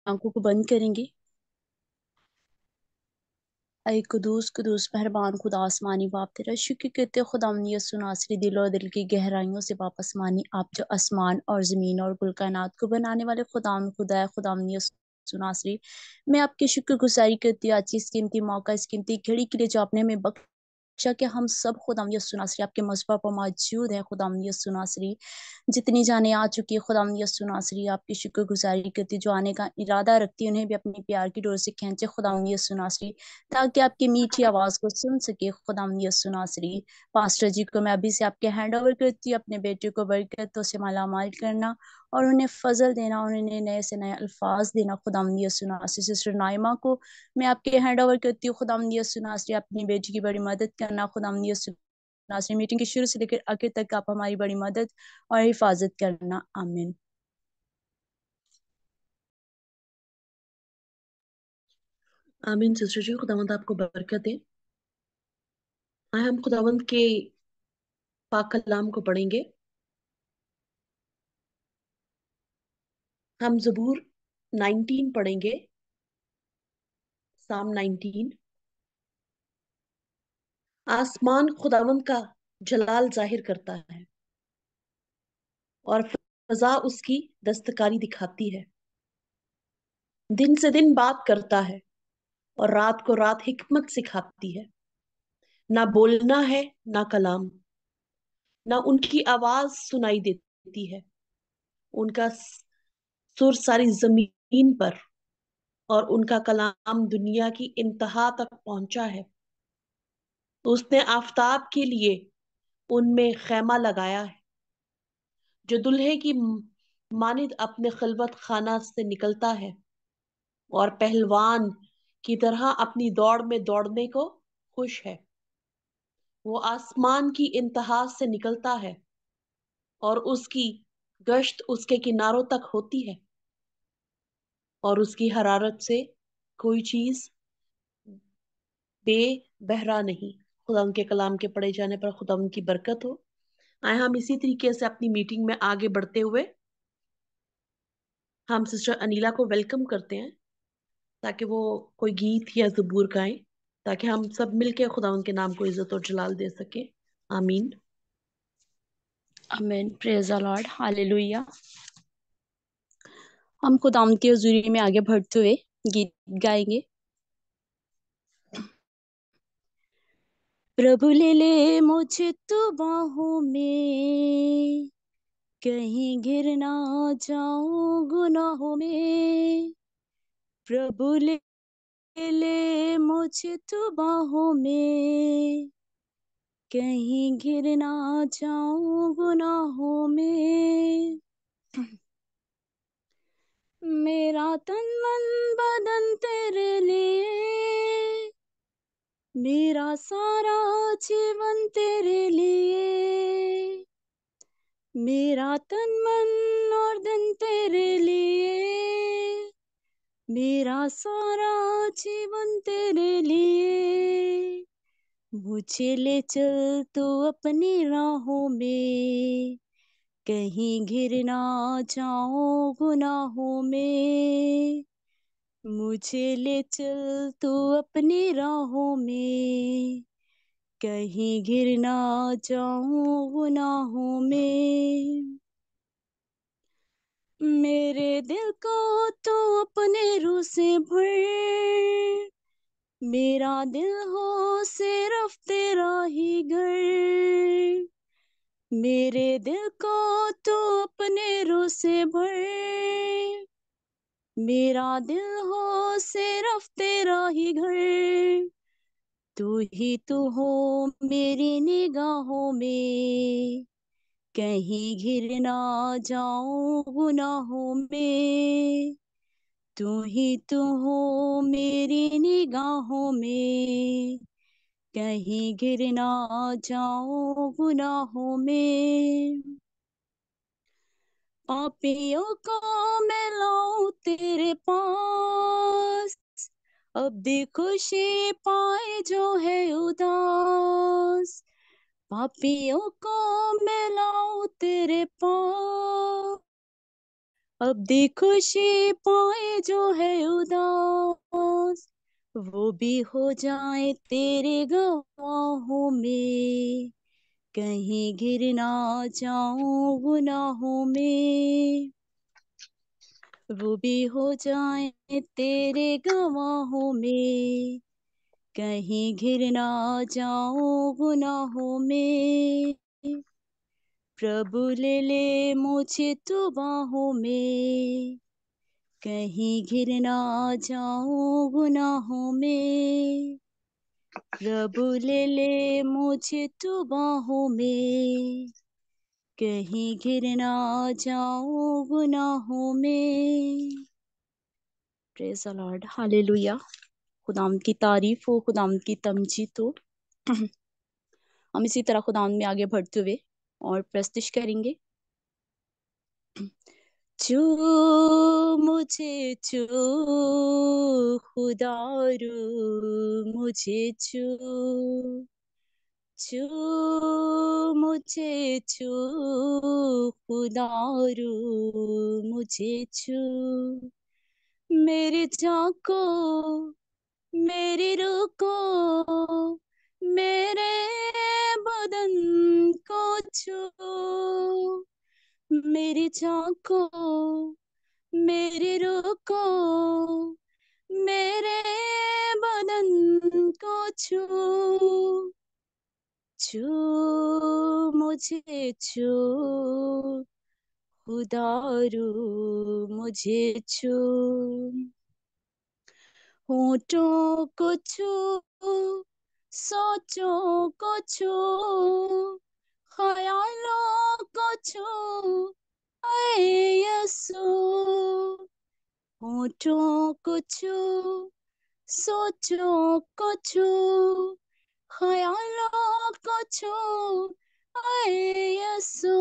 आंखों को बंद करेंगे। ऐ कुदूस कुदूस मेहरबान खुदा आसमानी बाप तेरा शुक्र करते खुदा यसु नासरी दिल और दिल की गहराइयों से वापस मानी आप जो आसमान और ज़मीन और कुल कायनात को बनाने वाले खुदा है खुदा यसु नासरी। मैं आपकी शुक्रगुजारी करती हूँ आज इस कीमती मौका इस कीमती घड़ी के लिए जो आपने हमें बख्शा कि हम सब खुदा यसु नासरी आपके मज़बा पर मौजूद है खुदा यसु नासरी। जितनी जाने आ चुकी है खुदा यसु नासरी आपकी शुक्रगुजारी करती जो आने का इरादा रखती है उन्हें भी अपनी प्यार की डोर से खींचे खुदा यसु नासरी, ताकि आपकी मीठी आवाज को सुन सके खुदा यसु नासरी। पास्टर जी को मैं अभी से आपके हैंड ओवर करती हूँ, अपने बेटे को बरकतों से मालामाल करना और उन्हें फजल देना, उन्हें नए से नए अल्फाज देना खुदा यसु नासरी। सिस्टर नाइमा को मैं आपके हैंड ओवर करती हूँ खुदा यसु नासरी, अपनी बेटी की बड़ी मदद करना खुदा यसु नासरी। मीटिंग के शुरू से लेकर आखिर तक आप हमारी बड़ी मदद और हिफाजत करना, आमीन। आमीन। सिस्टर जी, खुदावंद आपको बरकत दे। आए हम खुदावंद के पाक कलाम को पढ़ेंगे। हम ज़बूर 19 पढ़ेंगे। साम 19। आसमान खुदावंद का जलाल जाहिर करता है और फजा उसकी दस्तकारी दिखाती है। दिन से दिन बात करता है और रात को रात हिकमत सिखाती है। ना बोलना है ना कलाम, ना उनकी आवाज सुनाई देती है। उनका सुर सारी जमीन पर और उनका कलाम दुनिया की इंतहा तक पहुंचा है। तो उसने आफताब के लिए उनमें खैमा लगाया है, जो दुल्हे की मानिद अपने खिलवत खाना से निकलता है और पहलवान की तरह अपनी दौड़ में दौड़ने को खुश है। वो आसमान की इंतहा से निकलता है और उसकी गश्त उसके किनारों तक होती है और उसकी हरारत से कोई चीज बेबहरा नहीं। खुदा उनके कलाम के पढ़े जाने पर खुदा उनकी बरकत हो। आए हम इसी तरीके से अपनी मीटिंग में आगे बढ़ते हुए हम सिस्टर अनीला को वेलकम करते हैं, ताकि वो कोई गीत या ज़बूर गाएं, ताकि हम सब मिलके खुदा उनके नाम को इज्जत और जलाल दे सके। आमीन। आमीन। Praise the Lord, hallelujah. हम खुदाम की हजूरी में आगे बढ़ते हुए गीत गाएंगे। प्रभु ले ले मुझे तू बाहों में, कहीं गिर ना जाऊं गुनाहों में। प्रभु ले ले मुझे तू बाहों में, कहीं गिर ना जाऊं गुनाहों में। मेरा तन मन बदन तेरे लिए, मेरा सारा जीवन तेरे लिए। मेरा तन मन और धन तेरे लिए, मेरा सारा जीवन तेरे लिए। मुझे ले चल तू अपनी राहों में, कहीं गिर ना जाऊं गुनाहों में। मुझे ले चल तू अपनी राहों में, कहीं गिर ना जाऊं गुनाहों में। मेरे दिल को तो अपने रूह से भर, मेरा दिल हो सिर्फ तेरा ही घर। मेरे दिल को तो अपने रूह से भर, मेरा दिल हो सिर्फ तेरा ही घर। तू ही तू हो मेरी निगाहों में, कहीं गिर ना जाऊं गुनाहों में। तू ही तू हो मेरी निगाहों में, कहीं गिर ना जाऊं गुनाहों में। पापियों को मैं लाऊं तेरे पास, अब भी खुशी पाए जो है उदास। पापियों को मैं लाऊं तेरे पास, अब देखो खुशी पाए जो है उदास, वो भी हो जाए तेरे गवाहों में, कहीं गिर ना जाऊं गुनाहों में। वो भी हो जाए तेरे गवाहों में, कहीं घिर ना जाऊं गुनाहों में। प्रभु ले ले मुझे तू बाहों में, कहीं गिर ना जाऊं गुनाहों में। प्रभु ले ले मुझे तू बाहों में, कहीं गिर ना जाऊं गुनाहों में। Praise the Lord, hallelujah. खुदावंद की तारीफ हो, खुदावंद की तमजीद हो। हम इसी तरह खुदावंद में आगे बढ़ते हुए और प्रस्तुत करेंगे। छू मुझे छू खुदारू, मुझे छू छू मुझे छू खुदारू, मुझे छू। मेरी झांको, मेरी रुको, मेरे बदन को छू। मेरी झांको, मेरी रुको, मेरे बदन को छू। छू मुझे छू खुदारू, मुझे छू। होठों को छू, सोचों को छू, ख्यालों को छू, आए यीशु। होठों को छू, सोचों को छू, ख्यालों को छू, आए यीशु।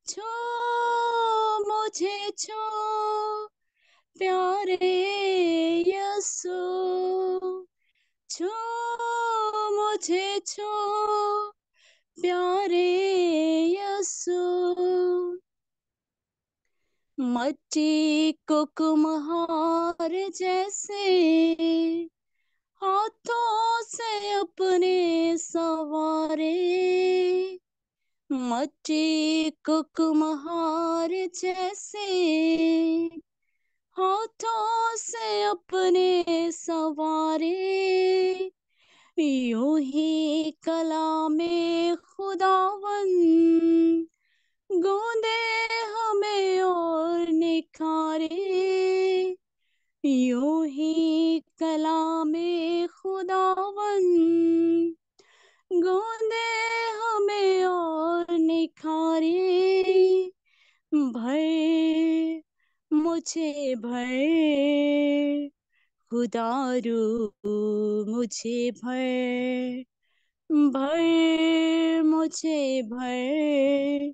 छू मुझे छू प्यारे यीशु, छू मुझे छू प्यारे यीशु। मट्टी को कुम्हार जैसे हाथों से अपने संवारे, मट्टी को कुम्हार जैसे हाथों से अपने संवारे। यूं ही कला में खुदावन गूंदे हमें और निखारे। यूं ही कला में खुदावन गूंदे हमें और निखारे। भर मुझे भर खुदारू, मुझे भर भर मुझे भर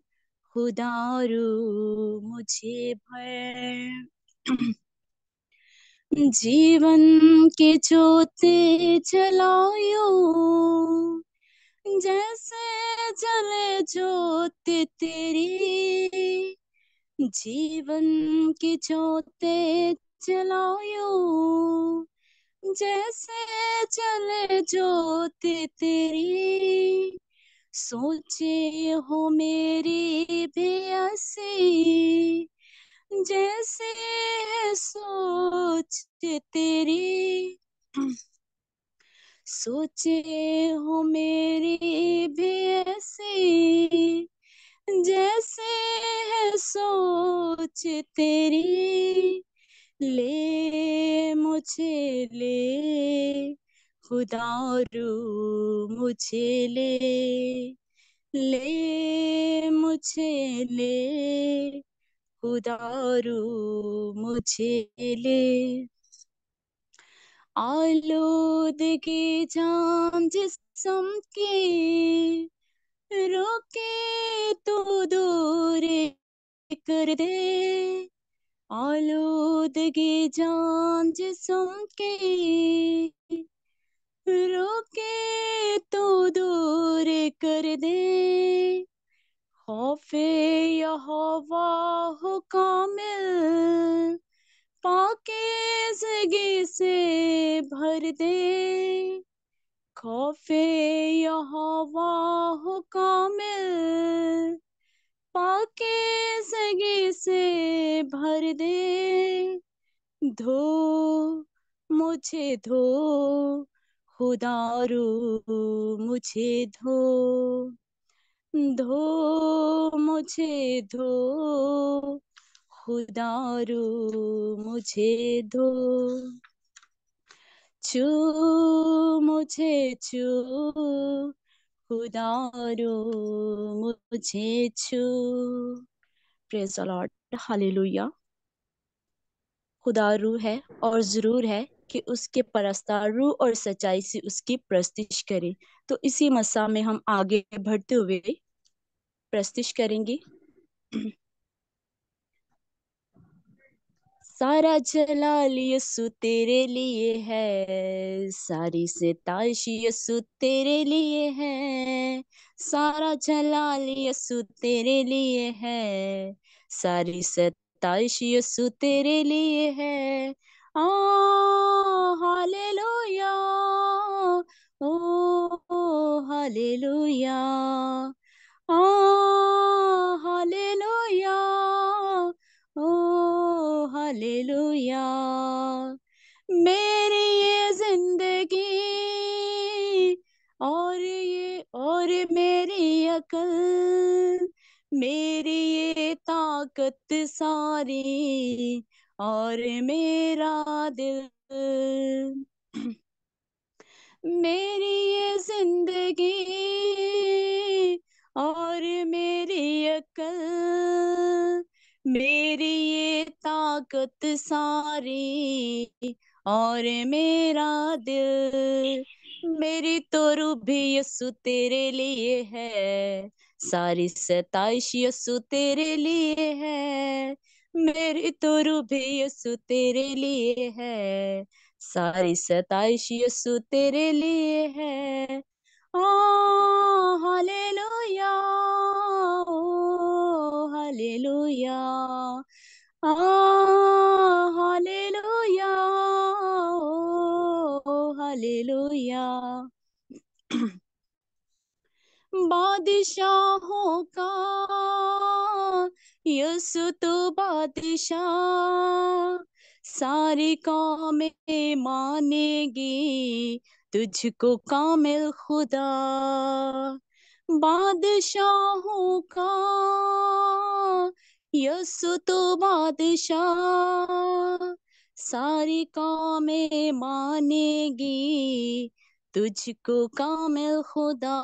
खुदारू, मुझे भर। जीवन के जोते जलायो, जैसे जले जोते तेरी। जीवन की जोते जलायो, जैसे जले जोते तेरी। सोचे हो मेरी भी ऐसी, जैसे है सोच तेरी। सोचे हो मेरी भी ऐसी, जैसे है सोच तेरी। ले मुझे ले खुदारू, मुझे ले ले मुझे ले खुदारू, मुझे ले। आलूदगी जाम जिस्म की, रोके तो दूर कर दे। आलूदगी जान जिस्म की, रोके तो दूर कर दे। खौफे यहोवा हो कामिल, पाकीज़गी से भर दे। खौफे यहोवा हो कामिल, पाकीज़गी से भर दे। धो मुझे धो, खुदा रू मुझे धो। धो मुझे धो, खुदा रू मुझे धो। छू मुझे छू, खुदा रू मुझे छू। Praise the Lord, hallelujah. खुदा रूह है और जरूर है कि उसके परस्तार रूह और सच्चाई से उसकी प्रस्तिश करें। तो इसी मसा में हम आगे बढ़ते हुए प्रस्तिश करेंगे। सारा जलाल यीशु तेरे लिए है, सारी सिताइश यीशु तेरे लिए है। सारा जलाल यीशु तेरे लिए है, सारी सिताइश यीशु तेरे लिए है। आ हालेलुया, ओ हालेलुया, आ हालेलुया, ओ हालेलुया। मेरी ये जिंदगी और मेरी अकल, मेरी ये ताकत सारी और मेरा दिल, मेरी ये जिंदगी और मेरी अकल, मेरी ये ताकत सारी और मेरा दिल। मेरी तो रूह भी यीशु तेरे लिए है, सारी सताइश यीशु तेरे लिए है। मेरी तो रूह भी यीशु तेरे लिए है, सारी सताइश यीशु तेरे लिए है। आ हालेलुया, ओ हालेलुया, आ हालेलुया, ओ हालेलुया। बादशाहों का यीशु तू बादशाह, सारी कौमें मानेगी तुझको कामिल खुदा। बादशाहों का यीशु तू बादशाह, सारी कौमें मानेगी तुझको कामिल खुदा।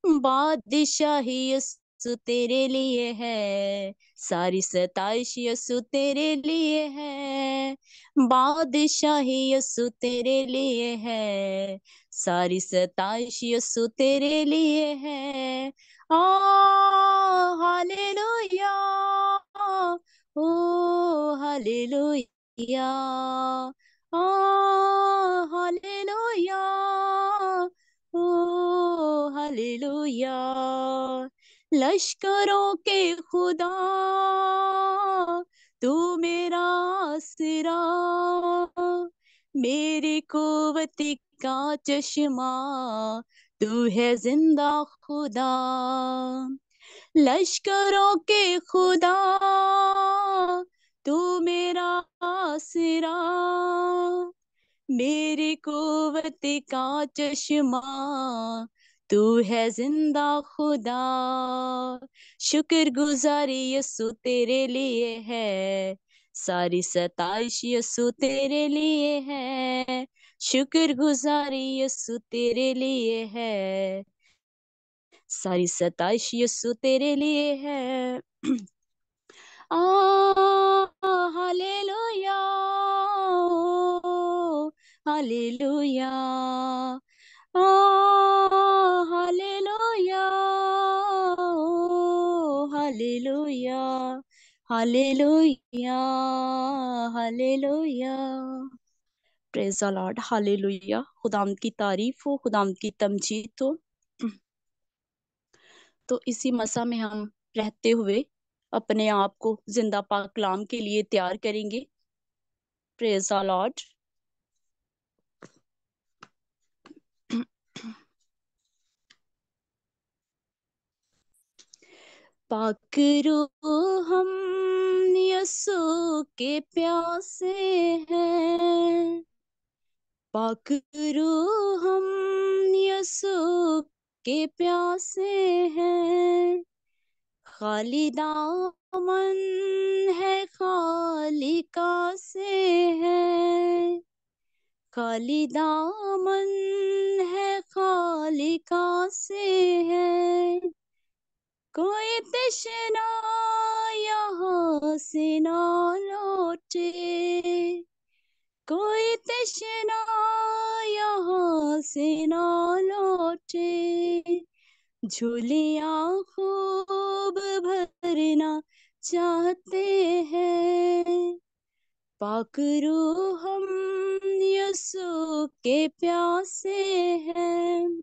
बादशाही यीशु तेरे लिए है, सारी सताइश यीशु तेरे लिए है। बादशाही यीशु तेरे लिए है, सारी सताइश यीशु तेरे लिए है। आ हालेलुया, ओ हालेलुया, आ हालेलुया, ओ हालेलुया। लश्करों के खुदा तू मेरा आसरा, मेरी कुव्वत का चश्मा तू है जिंदा खुदा। लश्करों के खुदा तू मेरा आसरा, मेरी कुव्वत का चश्मा तू है जिंदा खुदा। शुक्रगुजारी यीशु तेरे लिए है, सारी सताइश यीशु तेरे लिए है। शुक्रगुजारी यीशु तेरे लिए है, सारी सताइश यीशु तेरे लिए है। आ हालेलुया, ओ हालेलुया, आ हालेलुया, ओ hallelujah, hallelujah, hallelujah. Praise the Lord, hallelujah. खुदाम की तारीफ हो, खुदाम की तमजीद हो। तो इसी मसा में हम रहते हुए अपने आप को जिंदा पाक कलाम के लिए तैयार करेंगे। Praise the Lord. पाक रूह हम यीशु के प्यासे हैं। पाक रूह हम यीशु के प्यासे हैं। खाली दामन है खालिका से है। खाली दामन है खालिका से है। कोई तृष्णा यहाँ से ना लौटे। कोई तृष्णा यहाँ से ना लौटे। झोलियाँ खूब भरना चाहते हैं। पाक रूह हम यीशु के प्यासे हैं।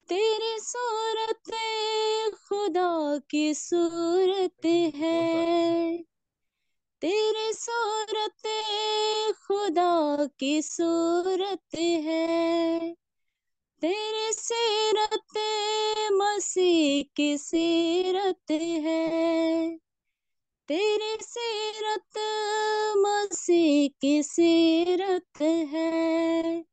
तेरी सूरत खुदा की सूरत है। तेरी सूरत खुदा की सूरत है। तेरी सीरत मसीह की सीरत है। तेरी सीरत मसीह की सीरत है।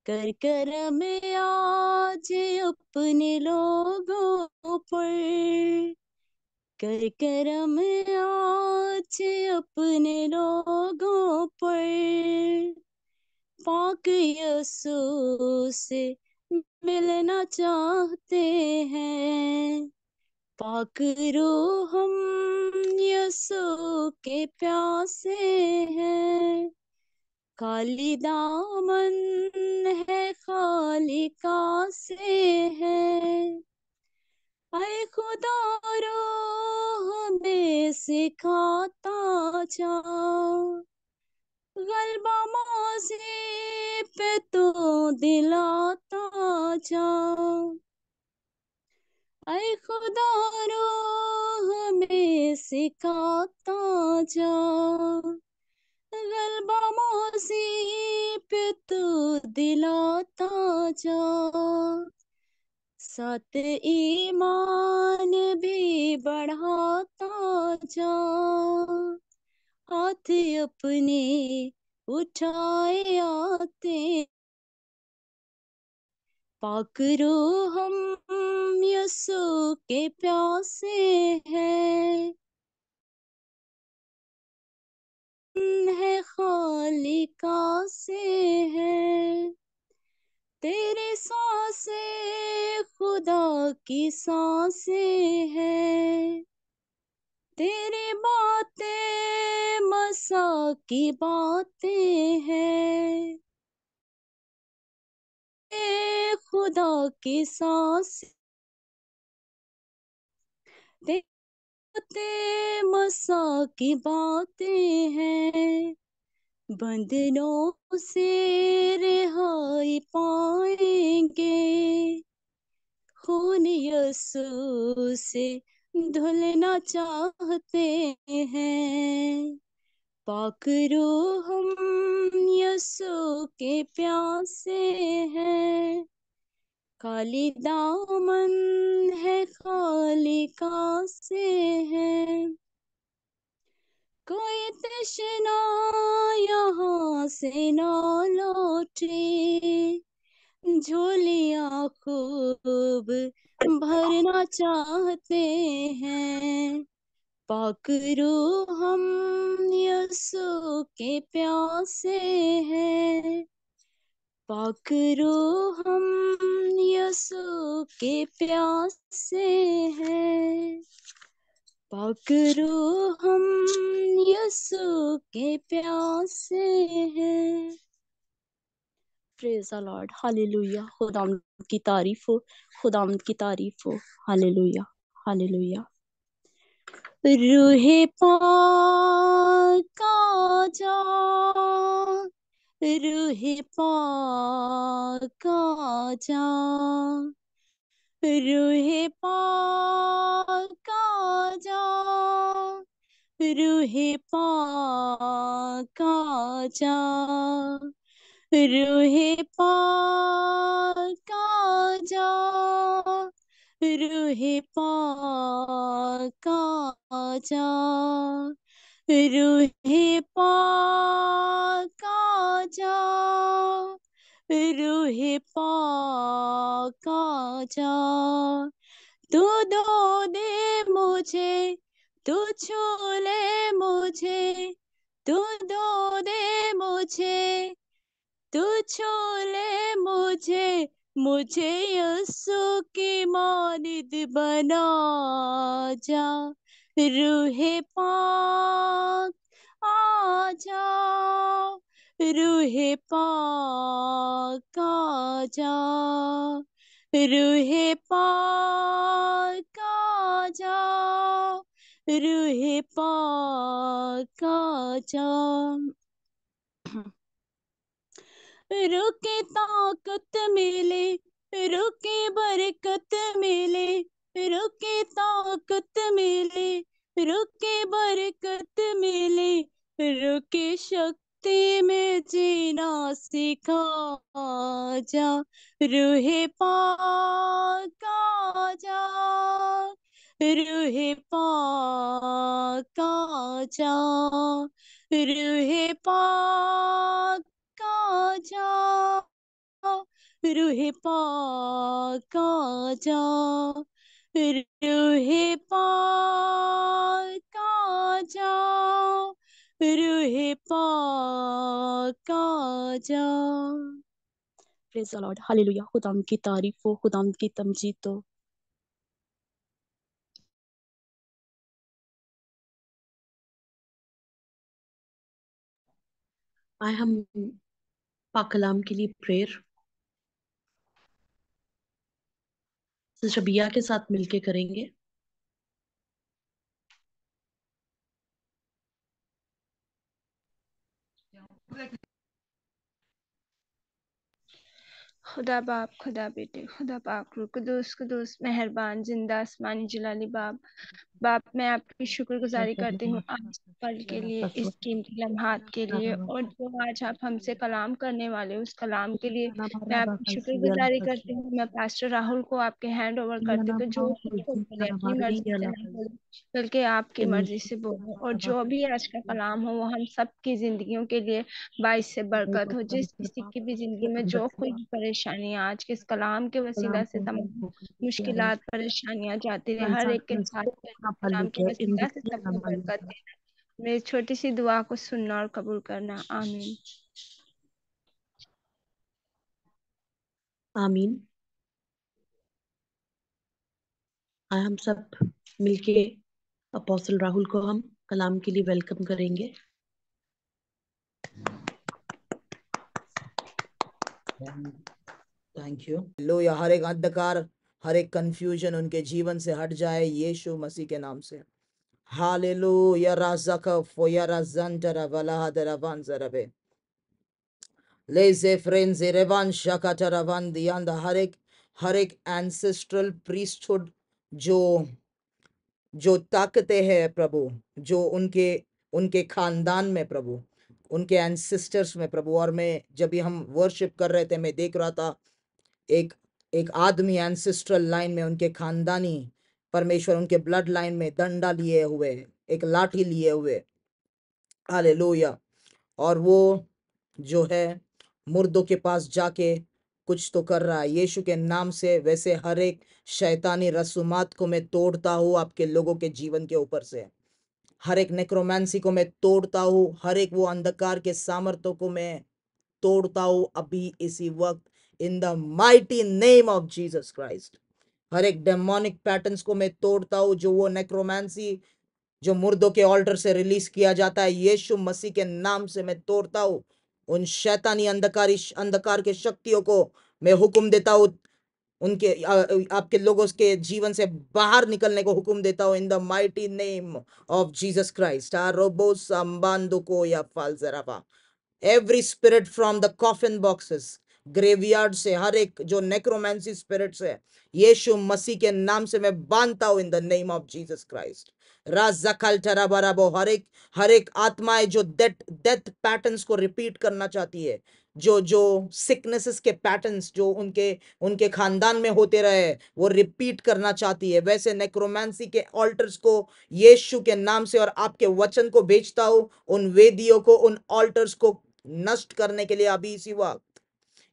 कर करम आज अपने लोगों पर। कर करम आज अपने लोगों पर। पाक यीशु से मिलना चाहते हैं। पाक रूह हम यीशु के प्यासे हैं। खाली दामन है खालिका से है। ऐ खुदा रूह में सिखाता जा। गलबा मौजी पे तो दिलाता जा। ऐ खुदा रूह में सिखाता जा। गलबा मौजी पे तू दिलाता जा। साथ ईमान भी बढ़ाता जा। हाथ अपने उठाए आते। पाक रूह हम यीशु के प्यासे हैं। है खालिका से है। तेरी सांसें खुदा की सांसें हैं। तेरी बातें मसा की बातें हैं। खुदा की सांसें बातें मसा की बातें हैं। बंधनों से रिहाई पाएंगे। खून यीशु से धुलना चाहते हैं। पाक रूह हम यीशु के प्यासे हैं। खाली दामन है खालिका से है। कोई तृष्णा यहाँ से ना लौटे। झोलियाँ खूब भरना चाहते हैं। पाक रूह हम यीशु के प्यासे हैं। पाक रूह हम यीशु के प्यासे हैं। पाक रूह हम यीशु के प्यासे हैं। Praise the Lord. हालेलुया। खुदावंद की तारीफ हो। खुदावंद की तारीफ हो। हालेलुया। हालेलुया। रूहे पाक आजा। रूहे पाक आजा। रूहे पाक आजा, रूहे पाक आजा, रूहे पाक आजा, रूहे पाक आजा, रूहे पाक आजा, रूहे पाक आजा, तू दो दे मुझे, तू छू ले मुझे, तू दो दे मुझे, तू छू ले मुझे, मुझे यीशु की मानिद बना जा, रूहे पाक आजा, रूहे पाक आजा, रूहे पाक आजा, रूहे पाक आजा, रुके ताकत मिले, रुके बरकत मिले, रुके ताकत मिले, रुके बरकत मिले, रुके शक्ति में जीना सिखा जा, रूहे पाक आजा, रूहे पाक आजा, रूहे पाक आजा, रूहे पाक आजा, रूहे पाक आजा, रूहे पाक आजा। Praise the Lord, hallelujah. खुदाम की तारीफ हो, खुदाम की तमजीद हो। आए हम पाक कलाम के लिए प्रेयर सिस्टर बिया के साथ मिलके करेंगे। खुदा बाप, खुदा बेटे, खुदा पाक रूह कुदूस, कुदूस मेहरबान जिंदा आसमानी जलाली बाप, बाप मैं आपकी शुक्रगुजारी करती हूँ आज पल के लिए, इस कीमती लम्हात के लिए, और जो आज आप हमसे कलाम करने वाले उस कलाम के लिए मैं आपकी शुक्रगुजारी करती हूँ। मैं पास्टर राहुल को आपके हैंड ओवर करती हूँ कि जो भी बोले अपनी मर्जी से ना बोले बल्कि आपकी मर्जी से बोले, और जो भी आज का कलाम हो वो हम सब की जिंदगियों के लिए बाइस से बरकत हो। जिस किसी की भी जिंदगी में जो कोई भी परेशानियां आज के इस कलाम के वसीला से तमाम मुश्किलात परेशानियां जाती रहे, हर एक के साथ कलाम के वसीला से सबको बरकत देना। मेरी छोटी सी दुआ को सुनना और कबूल करना, आमीन। आमीन। आए हम सब मिलके अपोस्टल राहुल को हम कलाम के लिए वेलकम करेंगे। Thank you. हालेलुया। हर एक अंधकार, हर एक कंफ्यूजन उनके जीवन से हट जाए यीशु मसीह के नाम से। हालेलुया। राज़का फोया राज़ंतरा वलाहदरा वांजरबे लेज़े फ्रेंज़े रेवान शकातरा वांदियांदा। हर एक एंसेस्ट्रल प्रीस्टहुड जो ताकतें हैं प्रभु, जो उनके उनके खानदान में प्रभु, उनके एंसेस्टर्स में प्रभु। और मैं जब भी हम वर्शिप कर रहे थे मैं देख रहा था एक एक आदमी एंसेस्ट्रल लाइन में, उनके खानदानी परमेश्वर उनके ब्लड लाइन में डंडा लिए हुए, एक लाठी लिए हुए। हालेलुया। और वो जो है मुर्दों के पास जाके कुछ तो कर रहा है यीशु के नाम से। वैसे हर एक शैतानी रसूमात को मैं तोड़ता हूँ आपके लोगों के जीवन के ऊपर से। हर एक नेक्रोमेंसी को मैं तोड़ता हूँ, हर एक वो अंधकार के सामर्थ्यों को मैं तोड़ता हूँ अभी इसी वक्त, in the mighty name of Jesus Christ. हर एक डेमोनिक पैटर्न्स को मैं तोड़ता हूँ, जो वो नेक्रोमेंसी जो मुर्दों के ऑल्टर से रिलीज किया जाता है यीशु मसीह के नाम से मैं तोड़ता हूँ। उन शैतानी अंधकार के शक्तियों को मैं हुक्म देता हूँ, उनके आपके लोगों के जीवन से बाहर निकलने को हुक्म देता हूँ in the mighty name of Jesus Christ. रोबो संबांदो को या फालजरावा, every spirit from the coffin boxes, graveyard से, हर एक जो नेक्रोमेंसी स्पिरिट्स है, यीशु मसीह के नाम से मैं बांधता हूं in the name of Jesus Christ. राजकल टराबराबो, हर एक आत्माएं जो डेथ पैटर्न्स को रिपीट करना चाहती है, जो सिकनेसेस के पैटर्न्स जो उनके उनके खानदान में होते रहे वो रिपीट करना चाहती है, वैसे नेक्रोमेंसी के ऑल्टर्स को यीशु के नाम से और आपके वचन को भेजता हूं, उन वेदियों को, उन ऑल्टर्स को नष्ट करने के लिए अभी इसी वक्त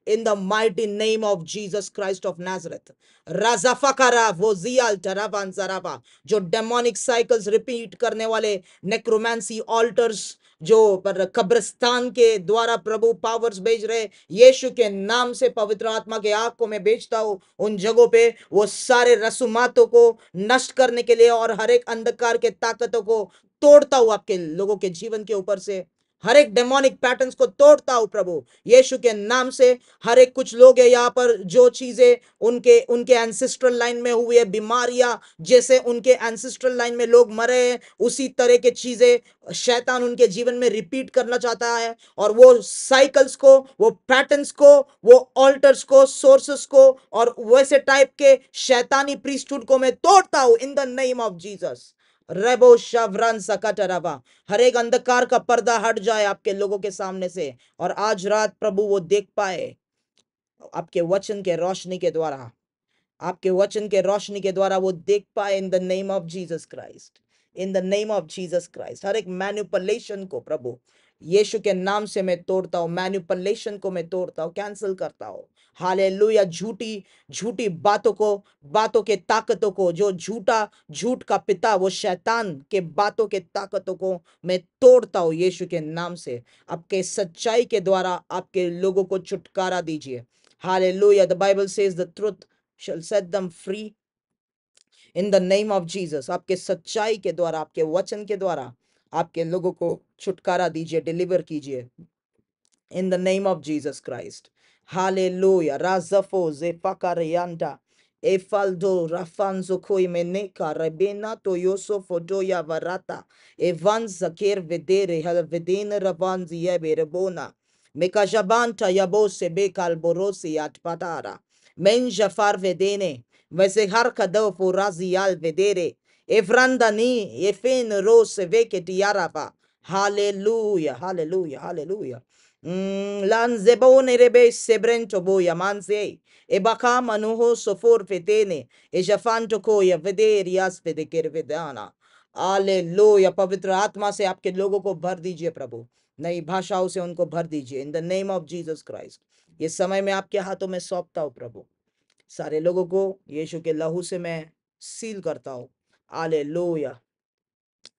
in the mighty name of Jesus Christ of Nazareth. Razafakara vozial taravan zarava, जो डेमोनिक साइकिल्स रिपीट करने वाले नेक्रोमेंसी ऑल्टर्स जो पर कब्रिस्तान के द्वारा प्रभु पावर्स भेज रहे, यीशु के नाम से पवित्र आत्मा के आग को मैं भेजता हूं उन जगहों पे, वो सारे रसूमातों को नष्ट करने के लिए और हर एक अंधकार के ताकतों को तोड़ता हूं आपके लोगों के जीवन के ऊपर से, हर एक डेमोनिक पैटर्न्स को तोड़ता हूं प्रभु यीशु के नाम से। हर एक कुछ लोग है यहाँ पर जो चीजें उनके उनके एंसेस्ट्रल लाइन में हुई है, बीमारियां जैसे उनके एंसेस्ट्रल लाइन में लोग मरे हैं, उसी तरह के चीजें शैतान उनके जीवन में रिपीट करना चाहता है, और वो साइकिल्स को, वो पैटर्न्स को, वो ऑल्टर्स को, सोर्सेस को और वैसे टाइप के शैतानी प्रीस्टहुड को मैं तोड़ता हूं in the name of Jesus. रेबो शवरन सकटरवा, हर एक अंधकार का पर्दा हट जाए आपके लोगों के सामने से, और आज रात प्रभु वो देख पाए आपके वचन के रोशनी के द्वारा, आपके वचन के रोशनी के द्वारा वो देख पाए in the name of Jesus Christ, in the name of Jesus Christ. हर एक मैनिपुलेशन को प्रभु यीशु के नाम से मैं तोड़ता हूं, मैनिपुलेशन को मैं तोड़ता हूं, कैंसिल करता हूं। हालेलुया। झूठी झूठी बातों के ताकतों को, जो झूठ का पिता वो शैतान के बातों के ताकतों को मैं तोड़ता हूं यीशु के नाम से। आपके सच्चाई के द्वारा आपके लोगों को छुटकारा दीजिए। Hallelujah. The Bible says the truth shall set them free in the name of Jesus। आपके सच्चाई के द्वारा, आपके वचन के द्वारा आपके लोगों को छुटकारा दीजिए, डिलीवर कीजिए in the name of Jesus Christ। Hallelujah। Razafo zefakarianta efaldo rafanzo koimeneka rebena toyoso fodoya varata evan zakir vedere halvedena ravanzi yeberebona mekajabanta yabose bekal borosi atpatara menja far vedene vesehar kado forazial vedere evrandani efen rose veke tiarava। Hallelujah, hallelujah, hallelujah। Lanzebone rebe sebrento boya manze ebaka manuho sofor fetene ejafanto koya vederias vedekervedana। Hallelujah. पवित्र आत्मा से आपके लोगों को भर दीजिए प्रभु, नई भाषाओं से उनको भर दीजिए इन the name of Jesus Christ. ये समय में आपके हाथों में सौंपता हूं प्रभु, सारे लोगों को यीशु के लहू से मैं सील करता हूं। हालेलुया।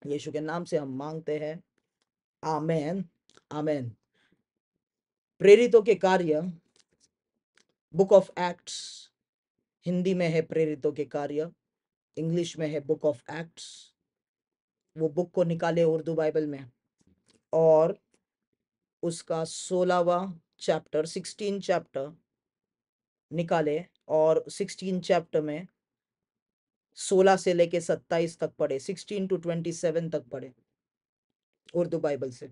यीशु के नाम से हम मांगते हैं, आमेन, आमेन। प्रेरितों के कार्य, बुक ऑफ एक्ट्स, हिंदी में है प्रेरितों के कार्य, इंग्लिश में है बुक ऑफ एक्ट्स। वो बुक को निकाले उर्दू बाइबल में और उसका 16वां चैप्टर, 16 चैप्टर निकाले और 16 चैप्टर में 16 से लेके 27 तक पढ़े, 16 to 27 तक पढ़े उर्दू बाइबल से।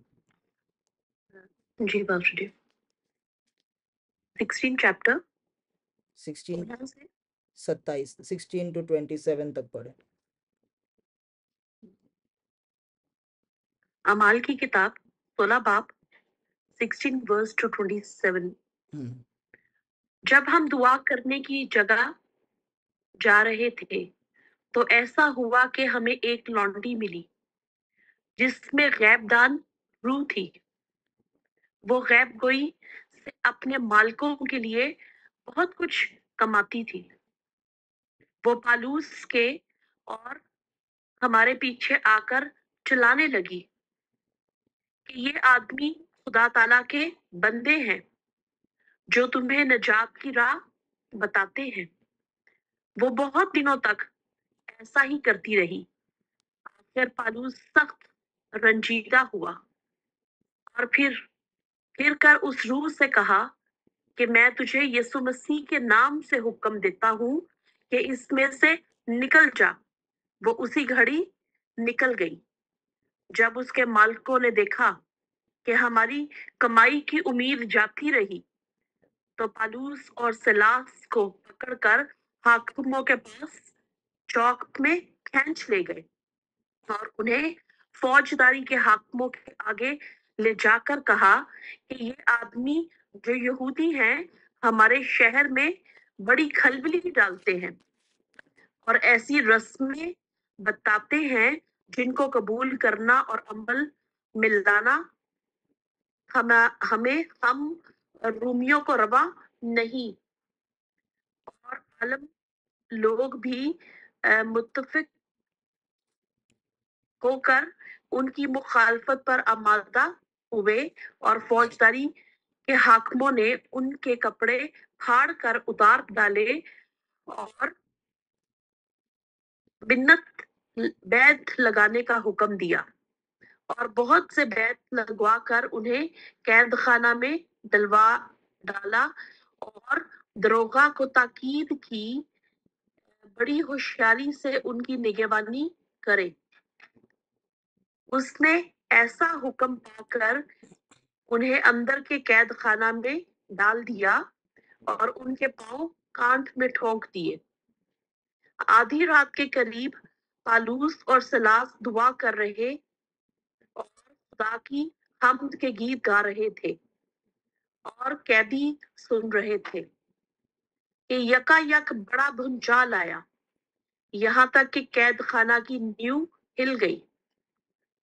जी बाबू जी। 16 चैप्टर 16 27 16 to 27 तक पढ़े। अमाल की किताब 16 बाब 16 वर्स टू 27। जब हम दुआ करने की जगह जा रहे थे तो ऐसा हुआ कि हमें एक लौंडी मिली जिसमें गैबदान रूह थी। वो गैब गोई से अपने मालिकों के लिए बहुत कुछ कमाती थी। वो पालूस के और हमारे पीछे आकर चिल्लाने लगी कि ये आदमी खुदा ताला के बंदे हैं जो तुम्हें नजात की राह बताते हैं। वो बहुत दिनों तक ऐसा ही करती रही। आखिर पालूस सख्त रंजीदा हुआ और फिर कर उस रूह से कहा कि मैं तुझे यीशु मसीह के नाम से हुक्म देता हूँ कि इसमें से निकल जा। वो उसी घड़ी निकल गई। जब उसके मालिकों ने देखा कि हमारी कमाई की उम्मीद जाती रही तो पालूस और सिलास को पकड़कर हाकिमों के पास चौक में खींच ले गए और उन्हें फौजदारी के हाकिमों के आगे ले जाकर कहा कि ये आदमी जो यहूदी हैं हमारे शहर में बड़ी खलबली डालते हैं और ऐसी रस्में बताते हैं जिनको कबूल करना और अमल में लाना हम रोमियों को रवा नहीं। और आलम लोग भी मुत्तफिक होकर उनकी मुखालफत पर आमादा हुए और फौजदारी के हाकिमों ने उनके कपड़े फाड़ कर उतार डाले और बिन्नत बैत लगाने का हुक्म दिया और बहुत से बैत लगवा कर उन्हें कैद खाना में डलवा डाला और दरोगा को ताकीद की बड़ी होशियारी से उनकी निगरानी करे। उसने ऐसा हुक्म पाकर उन्हें अंदर के कैद खाना में डाल दिया और उनके पांव कांट में ठोंक दिए। आधी रात के करीब पालूस और सिलास दुआ कर रहे और खुदा की हम्द के गीत गा रहे थे और कैदी सुन रहे थे कि यकायक बड़ा भूचाल आया, यहाँ तक कि कैद खाना की नींव हिल गई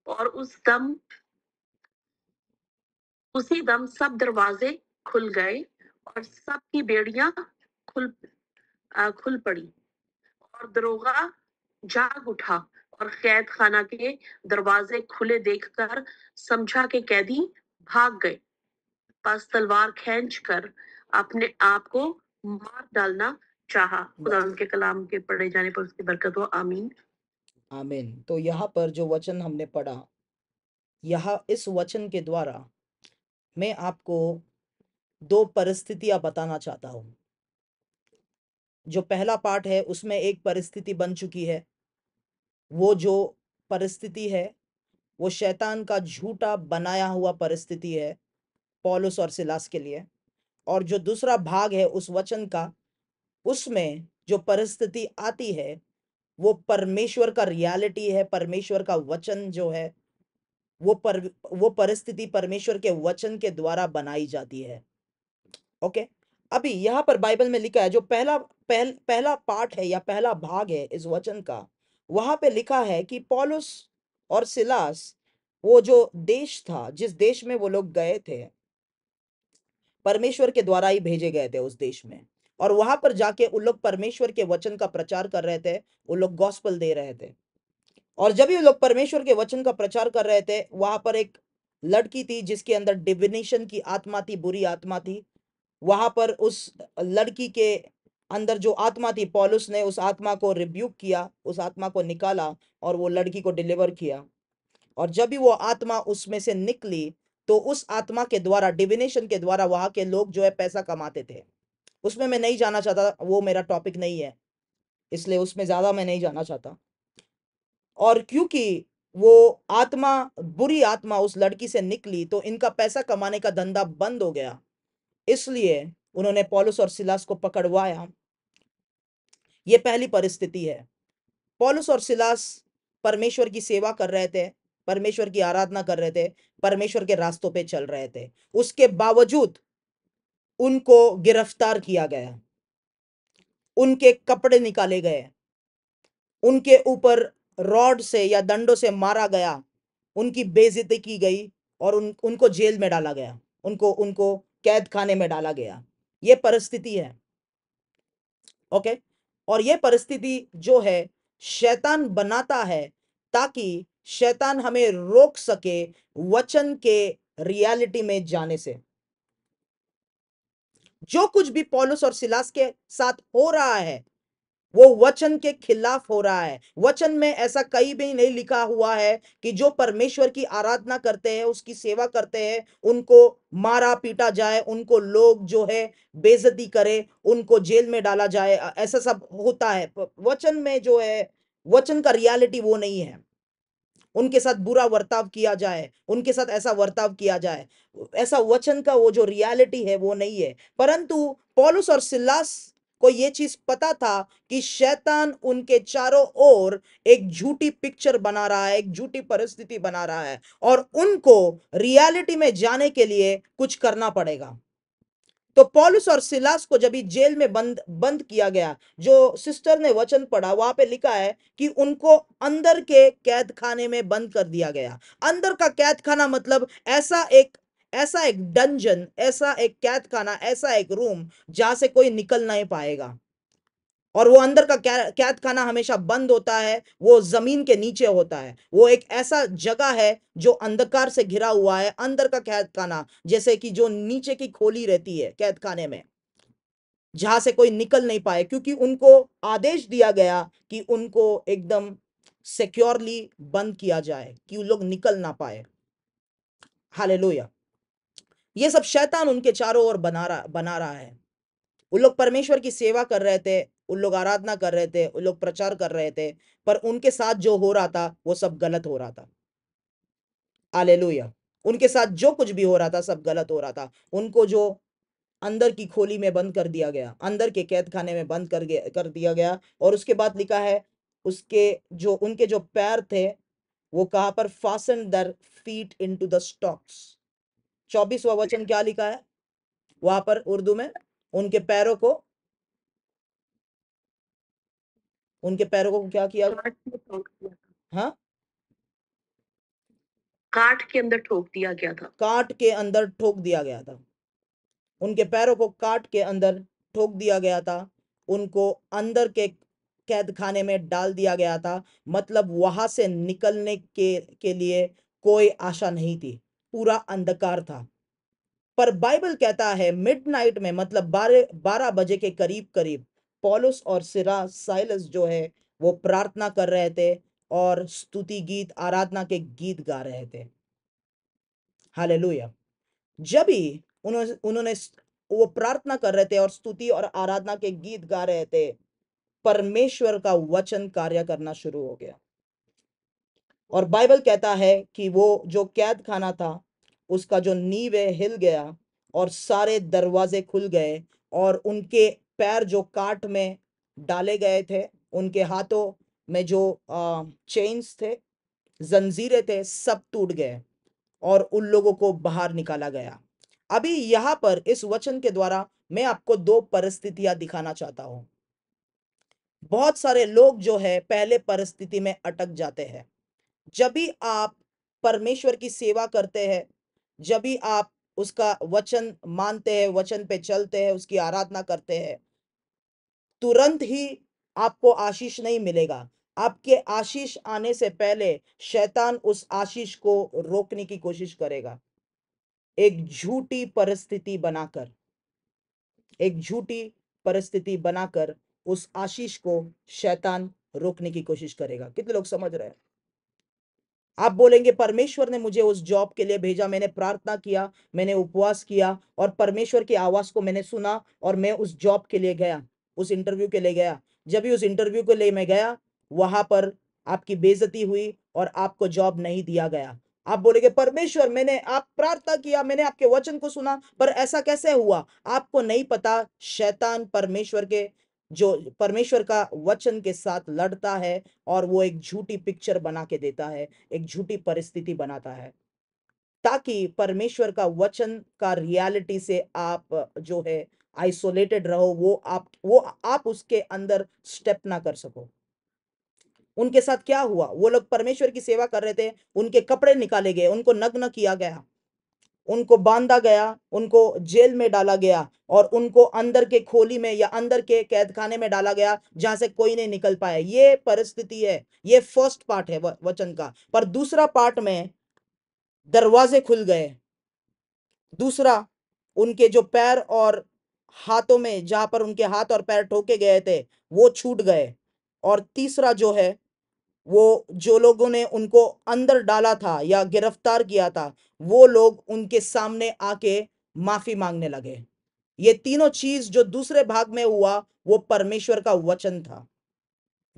और उसी दम सब दरवाजे खुल गए और सबकी बेड़ियां खुल पड़ी और दरोगा जाग उठा और कैद खाना के दरवाजे खुले देखकर समझा के कैदी भाग गए। बस तलवार खींचकर अपने आप को मार डालना चाहा। खुदा उनके कलाम के पढ़े जाने पर उसकी बरकत हो, आमीन आमीन। तो यहाँ पर जो वचन हमने पढ़ा, यहाँ इस वचन के द्वारा मैं आपको दो परिस्थितियां बताना चाहता हूं। जो पहला पार्ट है उसमें एक परिस्थिति बन चुकी है। वो जो परिस्थिति है वो शैतान का झूठा बनाया हुआ परिस्थिति है पौलुस और सिलास के लिए। और जो दूसरा भाग है उस वचन का, उसमें जो परिस्थिति आती है वो परमेश्वर का रियलिटी है। परमेश्वर का वचन जो है वो परिस्थिति परमेश्वर के वचन के द्वारा बनाई जाती है। ओके, अभी यहाँ पर बाइबल में लिखा है, जो पहला पार्ट है या पहला भाग है इस वचन का, वहां पे लिखा है कि पौलुस और सिलास वो जो देश था, जिस देश में वो लोग गए थे, परमेश्वर के द्वारा ही भेजे गए थे उस देश में। और वहां पर जाके उन लोग परमेश्वर के वचन का प्रचार कर रहे थे, वो लोग गॉस्पल दे रहे थे। और जब ये लोग परमेश्वर के वचन का प्रचार कर रहे थे, वहां पर एक लड़की थी जिसके अंदर डिविनेशन की आत्मा थी, बुरी आत्मा थी। वहां पर उस लड़की के अंदर जो आत्मा थी, पौलुस ने उस आत्मा को रिब्यूक किया, उस आत्मा को निकाला और वो लड़की को डिलीवर किया। और जब भी वो आत्मा उसमें से निकली तो उस आत्मा के द्वारा, डिविनेशन के द्वारा, वहां के लोग जो है पैसा कमाते थे। उसमें मैं नहीं जाना चाहता, वो मेरा टॉपिक नहीं है, इसलिए उसमें ज्यादा मैं नहीं जाना चाहता। और क्योंकि वो आत्मा, बुरी आत्मा उस लड़की से निकली तो इनका पैसा कमाने का धंधा बंद हो गया, इसलिए उन्होंने पौलुस और सिलास को पकड़वाया। ये पहली परिस्थिति है। पौलुस और सिलास परमेश्वर की सेवा कर रहे थे, परमेश्वर की आराधना कर रहे थे, परमेश्वर के रास्तों पे चल रहे थे। उसके बावजूद उनको गिरफ्तार किया गया, उनके कपड़े निकाले गए, उनके ऊपर रॉड से या दंडों से मारा गया, उनकी बेइज्जती की गई और उनको जेल में डाला गया, उनको कैद खाने में डाला गया। ये परिस्थिति है। ओके, और ये परिस्थिति जो है शैतान बनाता है ताकि शैतान हमें रोक सके वचन के रियलिटी में जाने से। जो कुछ भी पौलुस और सिलास के साथ हो रहा है वो वचन के खिलाफ हो रहा है। वचन में ऐसा कहीं भी नहीं लिखा हुआ है कि जो परमेश्वर की आराधना करते हैं, उसकी सेवा करते हैं, उनको मारा पीटा जाए, उनको लोग जो है बेइज्जती करे, उनको जेल में डाला जाए, ऐसा सब होता है। वचन में जो है, वचन का रियलिटी वो नहीं है। उनके साथ बुरा वर्ताव किया जाए, उनके साथ ऐसा वर्ताव किया जाए, ऐसा वचन का वो जो रियलिटी है वो नहीं है। परंतु पौलुस और सिलास को ये चीज पता था कि शैतान उनके चारों ओर एक झूठी पिक्चर बना रहा है, एक झूठी परिस्थिति बना रहा है, और उनको रियलिटी में जाने के लिए कुछ करना पड़ेगा। तो पौलुस और सिलास को जब जेल में बंद बंद किया गया, जो सिस्टर ने वचन पढ़ा वहां पे लिखा है कि उनको अंदर के कैद खाने में बंद कर दिया गया। अंदर का कैद खाना मतलब ऐसा एक डंजन, ऐसा एक कैद खाना, ऐसा एक रूम जहां से कोई निकल नहीं पाएगा। और वो अंदर का कैद खाना हमेशा बंद होता है, वो जमीन के नीचे होता है। वो एक ऐसा जगह है जो अंधकार से घिरा हुआ है, अंदर का कैद खाना, जैसे कि जो नीचे की खोली रहती है कैद खाने में, जहां से कोई निकल नहीं पाए, क्योंकि उनको आदेश दिया गया कि उनको एकदम सिक्योरली बंद किया जाए कि वो लोग निकल ना पाए। हालेलुया। ये सब शैतान उनके चारों ओर बना रहा है। उन लोग परमेश्वर की सेवा कर रहे थे, उन लोग आराधना कर रहे थे, उन लोग प्रचार कर रहे थे, पर उनके साथ जो हो रहा था वो सब गलत हो रहा था। हालेलुया। उनके साथ जो कुछ भी हो रहा था सब गलत हो रहा था। उनको जो अंदर की खोली में बंद कर दिया गया, अंदर के कैद खाने में बंद कर दिया गया। और उसके बाद लिखा है उनके जो पैर थे वो कहां पर, fasten their feet into the stocks. 24वां वचन क्या लिखा है वहां पर उर्दू में? उनके पैरों को क्या किया? हाँ, काट के अंदर ठोक दिया गया था। काट के अंदर ठोक दिया गया था। उनके पैरों को काट के अंदर ठोक दिया गया था। उनको अंदर के कैद खाने में डाल दिया गया था। मतलब वहां से निकलने के लिए कोई आशा नहीं थी, पूरा अंधकार था। पर बाइबल कहता है मिडनाइट में, मतलब 12 बजे के करीब करीब, पौलुस और साइलस जो है वो प्रार्थना कर रहे थे और स्तुति गीत, आराधना के गीत गा रहे थे। हालेलुया। जब ही उन्होंने वो प्रार्थना कर रहे थे और स्तुति और आराधना के गीत गा रहे थे, परमेश्वर का वचन कार्य करना शुरू हो गया। और बाइबल कहता है कि वो जो कैद खाना था उसका जो नींव है हिल गया और सारे दरवाजे खुल गए, और उनके पैर जो काट में डाले गए थे, उनके हाथों में जो चेन्स थे, जंजीरें थे, सब टूट गए और उन लोगों को बाहर निकाला गया। अभी यहां पर इस वचन के द्वारा मैं आपको दो परिस्थितियां दिखाना चाहता हूं। बहुत सारे लोग जो है पहले परिस्थिति में अटक जाते हैं। जब भी आप परमेश्वर की सेवा करते हैं, जब भी आप उसका वचन मानते हैं, वचन पे चलते हैं, उसकी आराधना करते हैं, तुरंत ही आपको आशीष नहीं मिलेगा। आपके आशीष आने से पहले शैतान उस आशीष को रोकने की कोशिश करेगा। एक झूठी परिस्थिति बनाकर उस आशीष को शैतान रोकने की कोशिश करेगा। कितने लोग समझ रहे हैं? आप बोलेंगे परमेश्वर ने मुझे उस जॉब के लिए भेजा, मैंने प्रार्थना किया, मैंने उपवास किया और परमेश्वर की आवाज को मैंने सुना और मैं उस जॉब के लिए गया, उस इंटरव्यू के लिए गया। जब भी उस इंटरव्यू के लिए मैं गया, वहां पर आपकी बेइज्जती हुई और आपको जॉब नहीं दिया गया। आप बोलेंगे परमेश्वर, आप प्रार्थना किया, मैंने आपके वचन को सुना, पर ऐसा कैसे हुआ? आपको नहीं पता, शैतान परमेश्वर का वचन के साथ लड़ता है और वो एक झूठी पिक्चर बना के देता है, एक झूठी परिस्थिति बनाता है, ताकि परमेश्वर का वचन का रियलिटी से आप जो है आइसोलेटेड रहो, वो आप उसके अंदर स्टेप ना कर सको। उनके साथ क्या हुआ? वो लोग परमेश्वर की सेवा कर रहे थे, उनके कपड़े निकाले गए, उनको नग्न किया गया, उनको बांधा गया, उनको जेल में डाला गया और उनको अंदर के खोली में या अंदर के कैद खाने में डाला गया जहां से कोई नहीं निकल पाए। ये परिस्थिति है, ये फर्स्ट पार्ट है वचन का। पर दूसरा पार्ट में दरवाजे खुल गए। दूसरा, उनके जो पैर और हाथों में, जहां पर उनके हाथ और पैर ठोके गए थे, वो छूट गए। और तीसरा जो है, वो जो लोगों ने उनको अंदर डाला था या गिरफ्तार किया था, वो लोग उनके सामने आके माफी मांगने लगे। ये तीनों चीज जो दूसरे भाग में हुआ वो परमेश्वर का वचन था।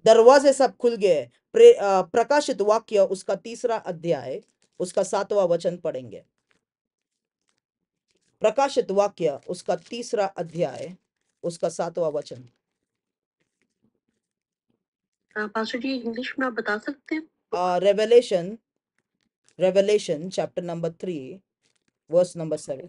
दरवाजे सब खुल गए। प्रकाशित वाक्य उसका 3 अध्याय उसका 7वां वचन पढ़ेंगे। प्रकाशित वाक्य उसका 3 अध्याय उसका 7वां वचन। पास्टर जी इंग्लिश में आप बता सकते हैं? Revelation chapter number 3 verse number 7।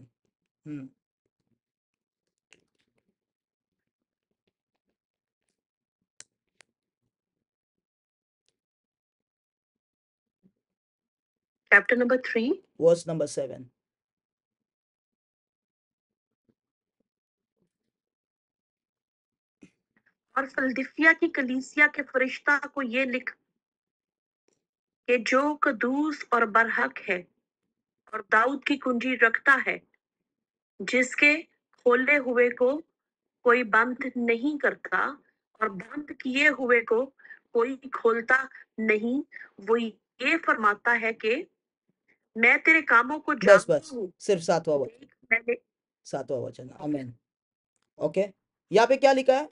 Chapter number 3 verse number 7। और फिलदिफिया की कलीसिया के फरिश्ता को ये लिख कि जो कदूस और बरहक है और दाऊद की कुंजी रखता है, जिसके खोले हुए को कोई बंद नहीं करता और बंद किए हुए को कोई खोलता नहीं, वो ये फरमाता है कि मैं तेरे कामों को बस जानता बस हूँ। सिर्फ 7वां वचन, देख, मैंने 7वां वचन। आमीन। ओके, यहाँ पे क्या लिखा है?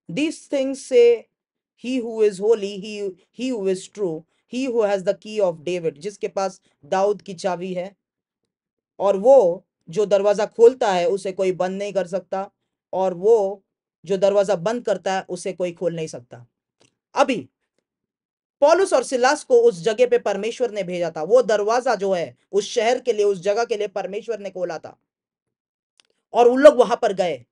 These things say he who is holy, he who is true, he who has the key of David, जिसके पास दाऊद की चाबी है, और वो जो दरवाजा खोलता है उसे कोई बंद नहीं कर सकता, और वो जो दरवाजा बंद करता है उसे कोई खोल नहीं सकता। अभी पौलुस और सिलास को उस जगह पे परमेश्वर ने भेजा था। वो दरवाजा जो है उस शहर के लिए, उस जगह के लिए परमेश्वर ने खोला था, और उन लोग वहां पर गए।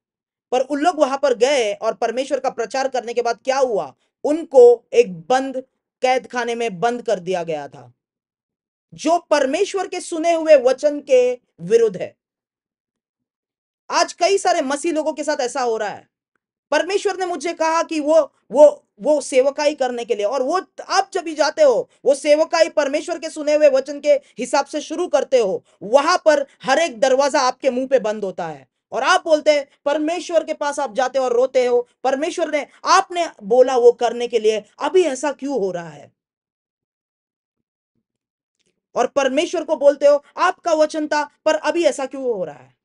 पर उन लोग वहां पर गए और परमेश्वर का प्रचार करने के बाद क्या हुआ? उनको एक बंद कैद खाने में बंद कर दिया गया था, जो परमेश्वर के सुने हुए वचन के विरुद्ध है। आज कई सारे मसीह लोगों के साथ ऐसा हो रहा है। परमेश्वर ने मुझे कहा कि वो सेवकाई करने के लिए, और वो आप जब भी जाते हो, वो सेवकाई परमेश्वर के सुने हुए वचन के हिसाब से शुरू करते हो, वहां पर हर एक दरवाजा आपके मुंह पे बंद होता है, और आप बोलते हैं, परमेश्वर के पास आप जाते हो और रोते हो, परमेश्वर ने आपने बोला वो करने के लिए, अभी ऐसा क्यों हो रहा है? और परमेश्वर को बोलते हो आपका वचन था, पर अभी ऐसा क्यों हो रहा है?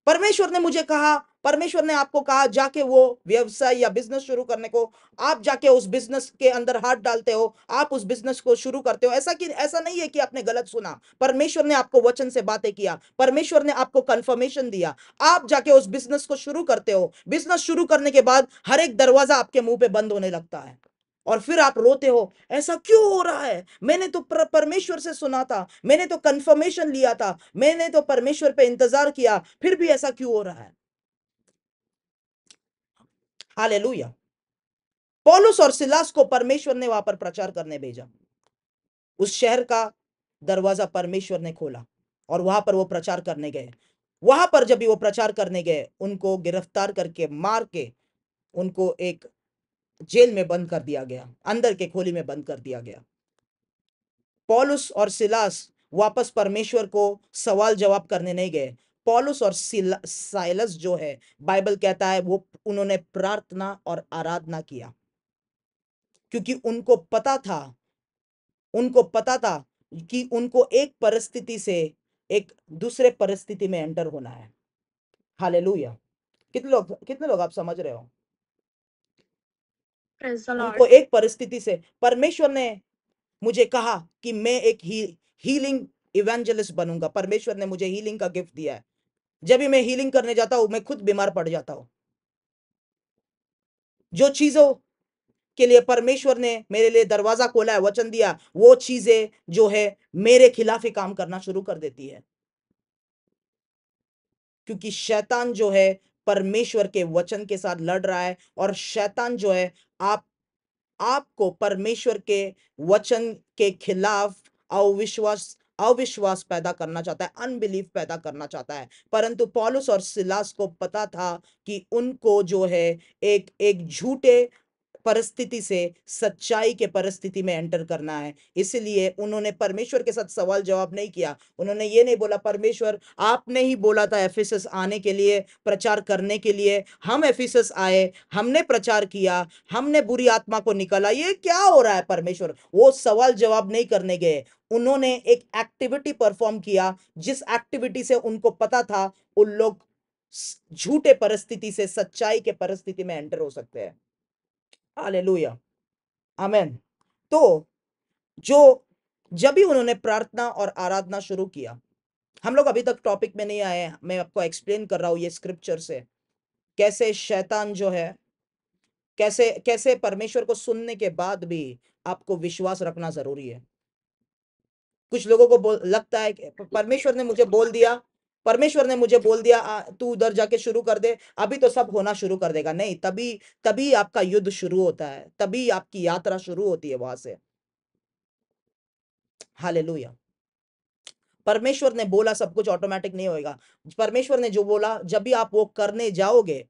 परमेश्वर ने मुझे कहा, परमेश्वर ने आपको कहा जाके वो व्यवसाय या बिजनेस शुरू करने को, आप जाके उस बिजनेस के अंदर हाथ डालते हो, आप उस बिजनेस को शुरू करते हो। ऐसा नहीं है कि आपने गलत सुना, परमेश्वर ने आपको वचन से बातें किया, परमेश्वर ने आपको कंफर्मेशन दिया, आप जाके उस बिजनेस को शुरू करते हो। बिजनेस शुरू करने के बाद हर एक दरवाजा आपके मुंह पे बंद होने लगता है, और फिर आप रोते हो, ऐसा क्यों हो रहा है? मैंने तो परमेश्वर से सुना था, मैंने तो कंफर्मेशन लिया था, मैंने तो परमेश्वर पे इंतजार किया, फिर भी ऐसा क्यों हो रहा है? हालेलुया। पौलुस और सिलास को परमेश्वर ने वहां पर प्रचार करने भेजा। उस शहर का दरवाजा परमेश्वर ने खोला, और वहां पर वो प्रचार करने गए। वहां पर जब भी वो प्रचार करने गए, उनको गिरफ्तार करके, मार के, उनको एक जेल में बंद कर दिया गया, अंदर के खोली में बंद कर दिया गया। पौलुस और सिलास वापस परमेश्वर को सवाल जवाब करने नहीं गए। पौलुस और साइलस जो है, बाइबल कहता है वो उन्होंने प्रार्थना और आराधना किया, क्योंकि उनको पता था कि उनको एक परिस्थिति से एक दूसरे परिस्थिति में एंटर होना है। हालेलुया। कितने लोग आप समझ रहे हो? उनको एक परिस्थिति से, परमेश्वर ने मुझे कहा कि मैं एक हीलिंग इवेंजलिस्ट बनूंगा। परमेश्वर ने मुझे हीलिंग का गिफ्ट दिया है। जब भी मैं हीलिंग करने जाता हूं, मैं खुद बीमार पड़ जाता हूं। जो चीजों के लिए परमेश्वर ने मेरे लिए दरवाजा खोला है, वचन दिया, वो चीजें जो है मेरे खिलाफ ही काम करना शुरू कर देती है, क्योंकि शैतान जो है परमेश्वर के वचन के साथ लड़ रहा है, और शैतान जो है आपको परमेश्वर के वचन के खिलाफ अविश्वास पैदा करना चाहता है, अनबिलीफ पैदा करना चाहता है। परंतु पौलुस और सिलास को पता था कि उनको जो है एक एक झूठे परिस्थिति से सच्चाई के परिस्थिति में एंटर करना है। इसलिए उन्होंने परमेश्वर के साथ सवाल जवाब नहीं किया। उन्होंने ये नहीं बोला, परमेश्वर आपने ही बोला था एफिसस आने के लिए, प्रचार करने के लिए, हम एफिसस आए, हमने प्रचार किया, हमने बुरी आत्मा को निकाला, ये क्या हो रहा है परमेश्वर? वो सवाल जवाब नहीं करने गए। उन्होंने एक एक्टिविटी परफॉर्म किया, जिस एक्टिविटी से उनको पता था उन लोग झूठे परिस्थिति से सच्चाई के परिस्थिति में एंटर हो सकते हैं। हालेलुया। आमेन। तो जो जब भी उन्होंने प्रार्थना और आराधना शुरू किया, हम लोग अभी तक टॉपिक में नहीं आए हैं, मैं आपको एक्सप्लेन कर रहा हूं ये स्क्रिप्चर से, कैसे शैतान जो है, कैसे कैसे परमेश्वर को सुनने के बाद भी आपको विश्वास रखना जरूरी है। कुछ लोगों को लगता है कि परमेश्वर ने मुझे बोल दिया, तू उधर जाके शुरू कर दे, अभी तो सब होना शुरू कर देगा। नहीं, तभी तभी आपका युद्ध शुरू होता है, तभी आपकी यात्रा शुरू होती है वहां से। हालेलुया। परमेश्वर ने बोला सब कुछ ऑटोमेटिक नहीं होएगा। परमेश्वर ने जो बोला, जब भी आप वो करने जाओगे,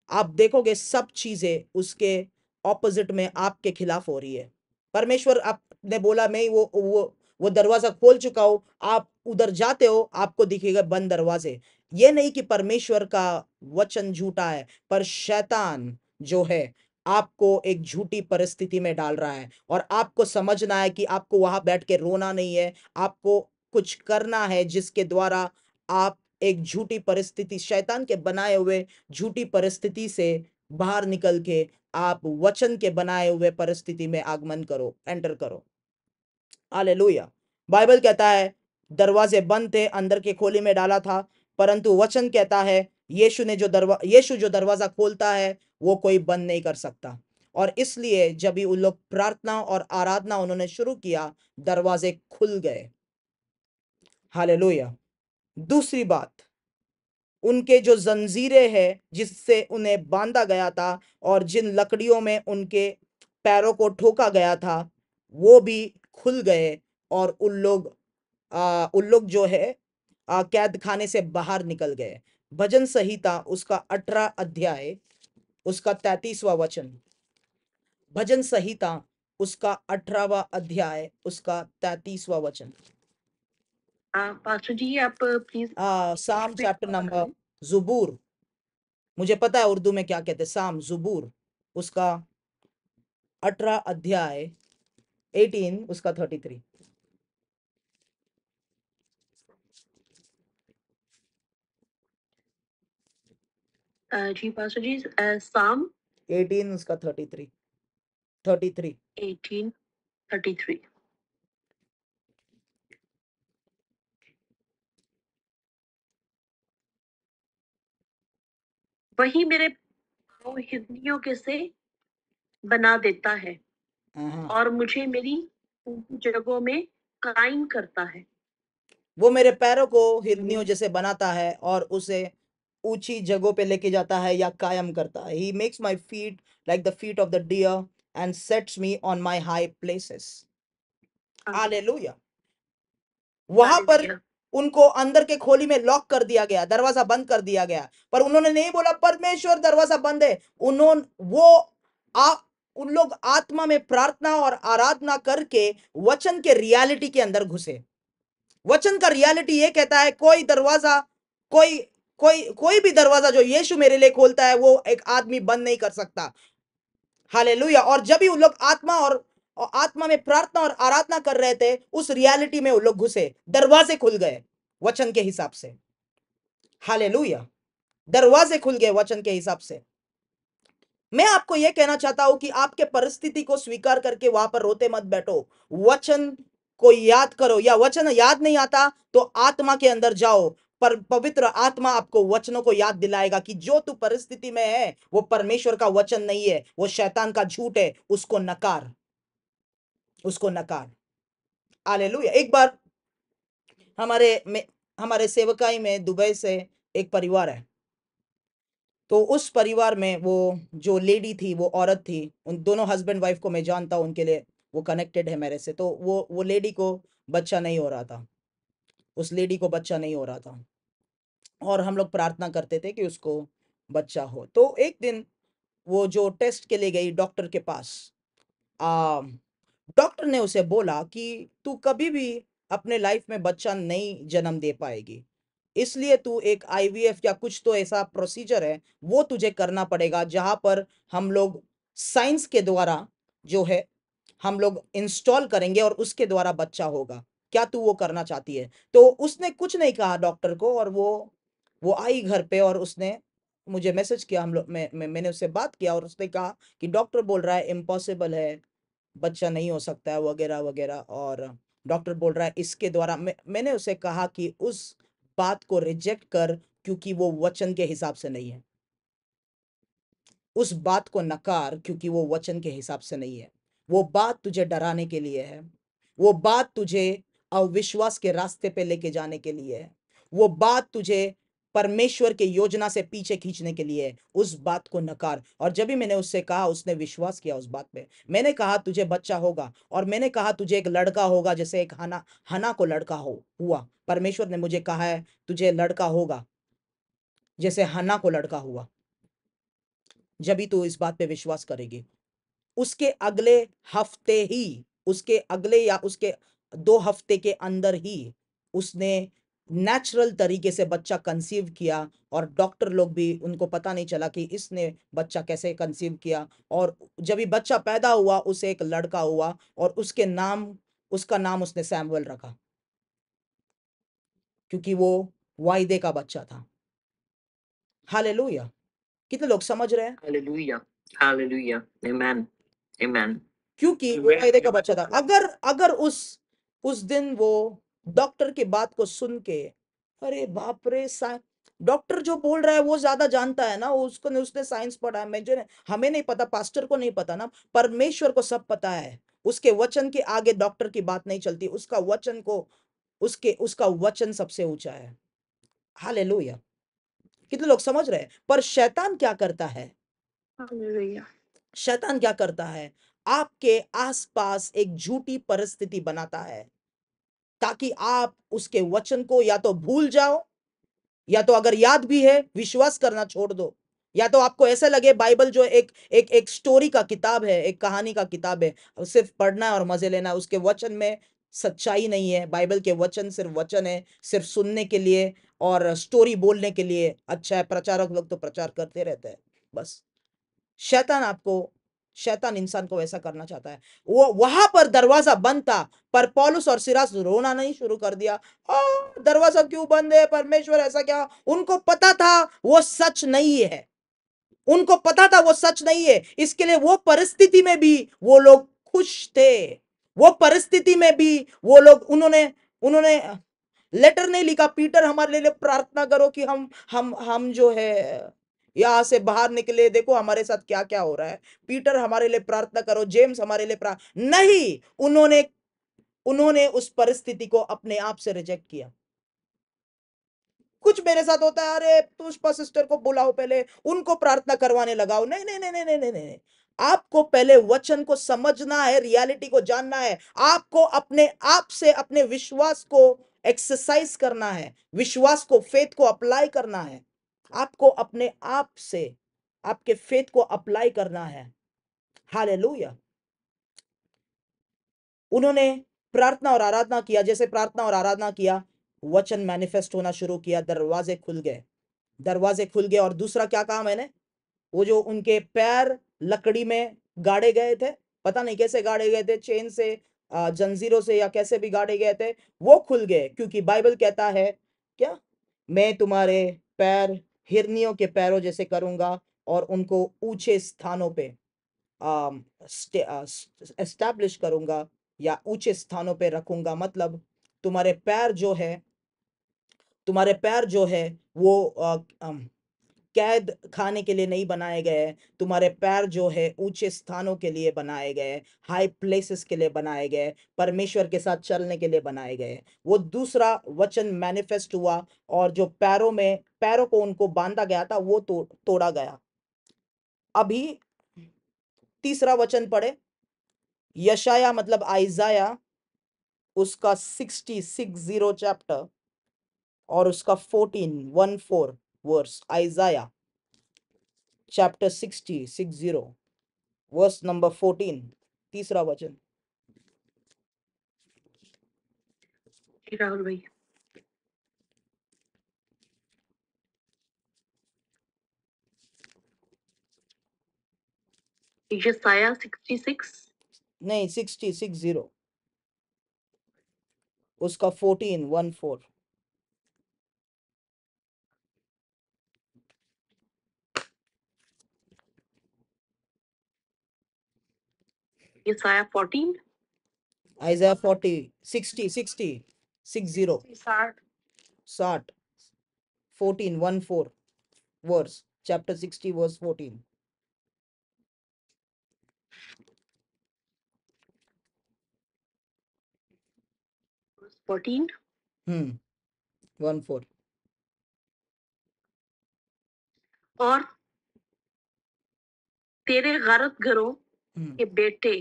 आप देखोगे सब चीजें उसके ऑपोजिट में आपके खिलाफ हो रही है। परमेश्वर आपने बोला मैं वो दरवाजा खोल चुका हूं, आप उधर जाते हो, आपको दिखेगा बंद दरवाजे। ये नहीं कि परमेश्वर का वचन झूठा है, पर शैतान जो है आपको एक झूठी परिस्थिति में डाल रहा है, और आपको समझना है कि आपको वहां बैठ के रोना नहीं है, आपको कुछ करना है जिसके द्वारा आप एक झूठी परिस्थिति, शैतान के बनाए हुए झूठी परिस्थिति से बाहर निकल के आप वचन के बनाए हुए परिस्थिति में आगमन करो, एंटर करो। हालेलुया। बाइबल कहता है दरवाजे बंद थे, अंदर के खोली में डाला था, परंतु वचन कहता है यीशु जो दरवाजा खोलता है वो कोई बंद नहीं कर सकता। और इसलिए जब भी उन लोग प्रार्थना और आराधना उन्होंने शुरू किया, दरवाजे खुल गए। हालेलुया। दूसरी बात, उनके जो जंजीरें हैं जिससे उन्हें बांधा गया था और जिन लकड़ियों में उनके पैरों को ठोका गया था, वो भी खुल गए, और उन लोग जो है कैद खाने से बाहर निकल गए। भजन संहिता उसका 18 अध्याय उसका 33वां वचन। भजन संहिता उसका 18वां अध्याय उसका 33वां वचन। पास्टर जी आप प्लीज साम चैप्टर नंबर, जुबूर, मुझे पता है उर्दू में क्या कहते हैं, साम जुबूर उसका 18 अध्याय 18 उसका 33। जी पास्टर जी साम 18 उसका 33 18:33। वही मेरे पाँव हिरनियों के से बना देता है और मुझे मेरी ऊंची जगहों में कायम करता है। वो मेरे पैरों को हिरनियों जैसे बनाता है और उसे ऊंची जगहों पे लेके जाता है या कायम करता है। He makes my feet like the feet of the deer and sets me on my high places. Hallelujah. वहां पर उनको अंदर के खोली में लॉक कर दिया गया, दरवाजा बंद कर दिया गया, पर उन्होंने नहीं बोला परमेश्वर दरवाजा बंद है। उन लोग आत्मा में प्रार्थना और आराधना करके वचन के रियलिटी के अंदर घुसे। वचन का रियलिटी ये कहता है कोई दरवाजा, कोई कोई कोई भी दरवाजा जो यीशु मेरे लिए खोलता है वो एक आदमी बंद नहीं कर सकता। हालेलुया। और जब भी उन लोग आत्मा में प्रार्थना और आराधना कर रहे थे, उस रियलिटी में उन लोग घुसे, दरवाजे खुल गए वचन के हिसाब से। हालेलुया। दरवाजे खुल गए वचन के हिसाब से। मैं आपको यह कहना चाहता हूं कि आपके परिस्थिति को स्वीकार करके वहां पर रोते मत बैठो, वचन को याद करो, या वचन याद नहीं आता तो आत्मा के अंदर जाओ, पर पवित्र आत्मा आपको वचनों को याद दिलाएगा कि जो तू परिस्थिति में है वो परमेश्वर का वचन नहीं है, वो शैतान का झूठ है, उसको नकार, उसको नकार। हालेलुया। एक बार हमारे सेवकाई में दुबई से एक परिवार है, तो उस परिवार में वो जो लेडी थी, वो औरत थी, उन दोनों हस्बैंड वाइफ को मैं जानता हूं, उनके लिए वो कनेक्टेड है मेरे से। तो वो लेडी को बच्चा नहीं हो रहा था, उस लेडी को बच्चा नहीं हो रहा था, और हम लोग प्रार्थना करते थे कि उसको बच्चा हो। तो एक दिन वो जो टेस्ट के लिए गई डॉक्टर के पास, आ डॉक्टर ने उसे बोला कि तू कभी भी अपने लाइफ में बच्चा नहीं जन्म दे पाएगी, इसलिए तू एक आईवीएफ या कुछ तो ऐसा प्रोसीजर है वो तुझे करना पड़ेगा, जहां पर हम लोग साइंस के द्वारा जो है हम लोग इंस्टॉल करेंगे और उसके द्वारा बच्चा होगा। क्या तू वो करना चाहती है? तो उसने कुछ नहीं कहा डॉक्टर को, और वो आई घर पे और उसने मुझे मैसेज किया, हम लोग मैंने उससे बात किया और उसने कहा कि डॉक्टर बोल रहा है इम्पॉसिबल है, बच्चा नहीं हो सकता है वगैरह वगैरह, और डॉक्टर बोल रहा है इसके द्वारा। मैंने उसे कहा कि उस बात को रिजेक्ट कर, क्योंकि वो वचन के हिसाब से नहीं है। उस बात को नकार, क्योंकि वो वचन के हिसाब से नहीं है। वो बात तुझे डराने के लिए है, वो बात तुझे अविश्वास के रास्ते पे लेके जाने के लिए है, वो बात तुझे परमेश्वर के योजना से पीछे खींचने के लिए है। उस बात को नकार। और जब भी मैंने उससे कहा, उसने विश्वास किया उस बात पे। मैंने कहा तुझे बच्चा होगा, और मैंने कहा तुझे एक लड़का होगा, जैसे एक हना को लड़का हुआ। परमेश्वर ने मुझे कहा है तुझे लड़का होगा, जैसे हन्ना को लड़का हुआ। जब भी तू इस बात पे विश्वास करेगी, उसके अगले हफ्ते ही, उसके अगले या उसके 2 हफ्ते के अंदर ही उसने नेचुरल तरीके से बच्चा कंसीव किया। और डॉक्टर लोग भी, उनको पता नहीं चला कि इसने बच्चा कैसे कंसीव किया। और जब भी बच्चा पैदा हुआ, उसे एक लड़का हुआ, और उसका नाम उसने सैमुअल रखा, क्योंकि वो वायदे का बच्चा था। हालेलुया। कितने लोग समझ रहे हैं? Hallelujah. Hallelujah. Amen. Amen. क्योंकि वो वायदे का बच्चा था। अगर अगर उस दिन वो डॉक्टर की बात को सुन के, अरे बाप रे, डॉक्टर जो बोल रहा है वो ज्यादा जानता है ना, उसने साइंस पढ़ा है। मुझे, हमें नहीं पता, पास्टर को नहीं पता ना, परमेश्वर को सब पता है। उसके वचन के आगे डॉक्टर की बात नहीं चलती। उसका वचन सबसे ऊंचा है। हालेलुया। कितने लोग समझ रहे हैं? पर शैतान क्या करता है? Hallelujah. शैतान क्या करता है? आपके आसपास एक झूठी परिस्थिति बनाता है, ताकि आप उसके वचन को या तो भूल जाओ, या तो अगर याद भी है, विश्वास करना छोड़ दो। या तो आपको ऐसा लगे बाइबल जो एक एक एक स्टोरी का किताब है, एक कहानी का किताब है, सिर्फ पढ़ना है और मजे लेना है। उसके वचन में सच्चाई नहीं है। बाइबल के वचन सिर्फ वचन है, सिर्फ सुनने के लिए और स्टोरी बोलने के लिए अच्छा है। प्रचारक लोग तो प्रचार करते रहते हैं बस। शैतान इंसान को वैसा करना चाहता है। वो वहां पर दरवाजा बंद था, पर पौलुस और सिलास रोना नहीं शुरू कर दिया। दरवाजा क्यों बंद है, परमेश्वर ऐसा क्या? उनको पता था वो सच नहीं है। उनको पता था वो सच नहीं है। इसके लिए वो परिस्थिति में भी वो लोग खुश थे। वो परिस्थिति में भी वो लोग, उन्होंने लेटर नहीं लिखा, पीटर हमारे लिए प्रार्थना करो कि हम जो है यहां से बाहर निकले, देखो हमारे साथ क्या क्या हो रहा है। पीटर हमारे लिए प्रार्थना करो, जेम्स हमारे लिए नहीं। उन्होंने उस परिस्थिति को अपने आप से रिजेक्ट किया। कुछ मेरे साथ होता है, अरे पुष्पा सिस्टर को बुलाओ, पहले उनको प्रार्थना करवाने लगाओ। नहीं नहीं नहीं नहीं नहीं नहीं नहीं। आपको पहले वचन को समझना है, रियलिटी को जानना है। आपको अपने आप से अपने विश्वास को एक्सरसाइज करना है, विश्वास को, फेथ को अप्लाई करना है। आपको अपने आप से आपके फेथ को अप्लाई करना है। हालेलुया। उन्होंने प्रार्थना और आराधना किया। जैसे प्रार्थना और आराधना किया, वचन मैनिफेस्ट होना शुरू किया, दरवाजे खुल गए। दरवाजे खुल गए। और दूसरा क्या कहा मैंने? वो जो उनके पैर लकड़ी में गाड़े गए थे, पता नहीं कैसे गाड़े गए थे, चेन से, जंजीरों से, या कैसे भी गाड़े गए थे, वो खुल गए। क्योंकि बाइबल कहता है क्या? मैं तुम्हारे पैर हिरनियों के पैरों जैसे करूंगा, और उनको ऊंचे स्थानों पे एस्टैब्लिश करूंगा, या ऊंचे स्थानों पे रखूंगा। मतलब तुम्हारे पैर जो है, तुम्हारे पैर जो है वो कैद खाने के लिए नहीं बनाए गए हैं। तुम्हारे पैर जो है ऊंचे स्थानों के लिए बनाए गए, हाई प्लेसेस के लिए बनाए गए, परमेश्वर के साथ चलने के लिए बनाए गए। वो दूसरा वचन मैनिफेस्ट हुआ, और जो पैरों को उनको बांधा गया था वो तोड़ा गया। अभी तीसरा वचन पढ़े, यशाया मतलब आइजाया, उसका 60 चैप्टर और उसका 14 verse. Isaiah chapter 60 verse number 14, तीसरा वचन। Rahul bhai. Isaiah 66. नहीं, 60 उसका 14 Isaiah 14. Isaiah 40, 60, 60, 60, 60, 14, 1-4 verse, chapter 60, verse 14. Verse 14. 1-4. और तेरे गैरत घरों के बेटे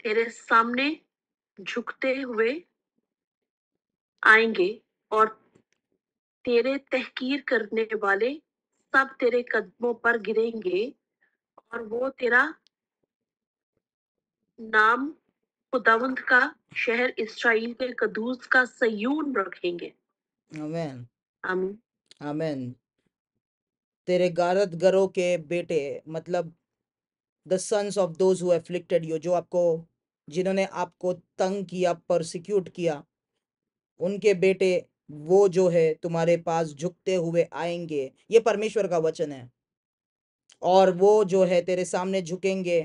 तेरे सामने झुकते हुए आएंगे और तेरे तहकीर करने वाले सब तेरे कदमों पर गिरेंगे और वो तेरा नाम खुदावंद का शहर इस्राएल के कदूस का सयून रखेंगे। आमेन, आमीन। आमेन। तेरे गारतगरों के बेटे मतलब the sons of those who afflicted you, जो आपको, जिन्होंने आपको तंग किया, परसिक्यूट किया, उनके बेटे वो जो है तुम्हारे पास झुकते हुए आएंगे। ये परमेश्वर का वचन है। और वो जो है तेरे सामने झुकेंगे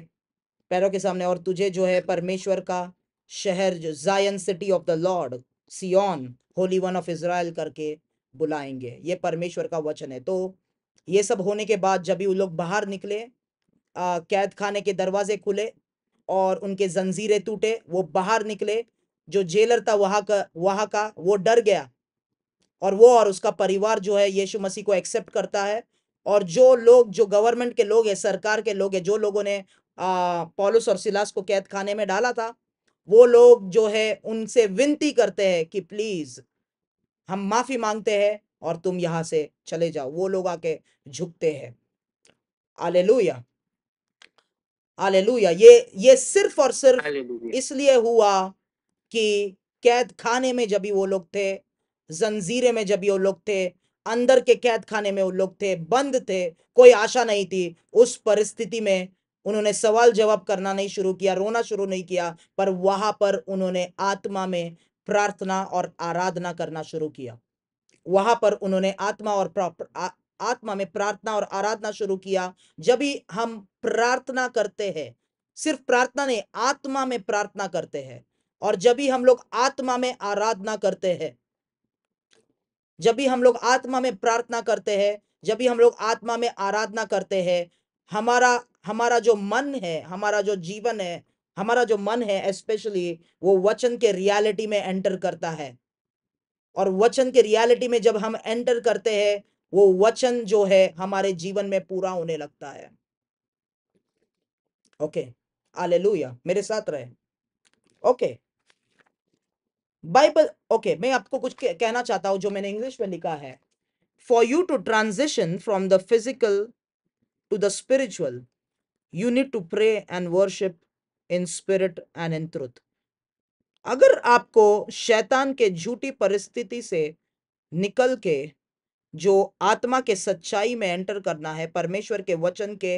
पैरों के सामने, और तुझे जो है परमेश्वर का शहर, जो Zion city of the Lord, Zion, holy one of Israel करके बुलाएंगे। ये परमेश्वर का वचन है। तो ये सब होने के बाद जब भी वो लोग बाहर निकले, कैद खाने के दरवाजे खुले और उनके जंजीरें टूटे, वो बाहर निकले, जो जेलर था वहां का वो डर गया, और वो और उसका परिवार जो है यीशु मसीह को एक्सेप्ट करता है। और जो लोग, जो गवर्नमेंट के लोग हैं, सरकार के लोग हैं, जो लोगों ने पौलुस और सिलास को कैद खाने में डाला था, वो लोग जो है उनसे विनती करते हैं कि प्लीज हम माफी मांगते हैं और तुम यहां से चले जाओ। वो लोग आके झुकते हैं। Hallelujah, hallelujah. ये सिर्फ और सिर्फ हालेलुया। इसलिए हुआ कि कैद खाने में जब भी वो लोग थे, जंजीरे में जब भी वो लोग थे, अंदर के कैद खाने में वो लोग थे, बंद थे, कोई आशा नहीं थी, उस परिस्थिति में उन्होंने सवाल जवाब करना नहीं शुरू किया, रोना शुरू नहीं किया, पर वहां पर उन्होंने आत्मा में प्रार्थना और आराधना करना शुरू किया। वहां पर उन्होंने आत्मा में प्रार्थना और आराधना शुरू किया। जब भी हम प्रार्थना करते हैं, सिर्फ प्रार्थना नहीं, आत्मा में प्रार्थना करते हैं, और जब भी हम लोग आत्मा में आराधना करते हैं, जब भी हम लोग आत्मा में प्रार्थना करते हैं, जब भी हम लोग आत्मा में आराधना करते हैं, हमारा हमारा जो मन है, हमारा जो जीवन है, हमारा जो मन है स्पेशली, वो वचन के रियलिटी में एंटर करता है। और वचन के रियलिटी में जब हम एंटर करते हैं, वो वचन जो है हमारे जीवन में पूरा होने लगता है। ओके, हालेलुया, मेरे साथ रहे। ओके, बाइबल, ओके, मैं आपको कुछ कहना चाहता हूं जो मैंने इंग्लिश में लिखा है। For you to transition from the physical to the spiritual, you need to pray and worship in spirit and in truth. अगर आपको शैतान के झूठी परिस्थिति से निकल के जो आत्मा के सच्चाई में एंटर करना है, परमेश्वर के वचन के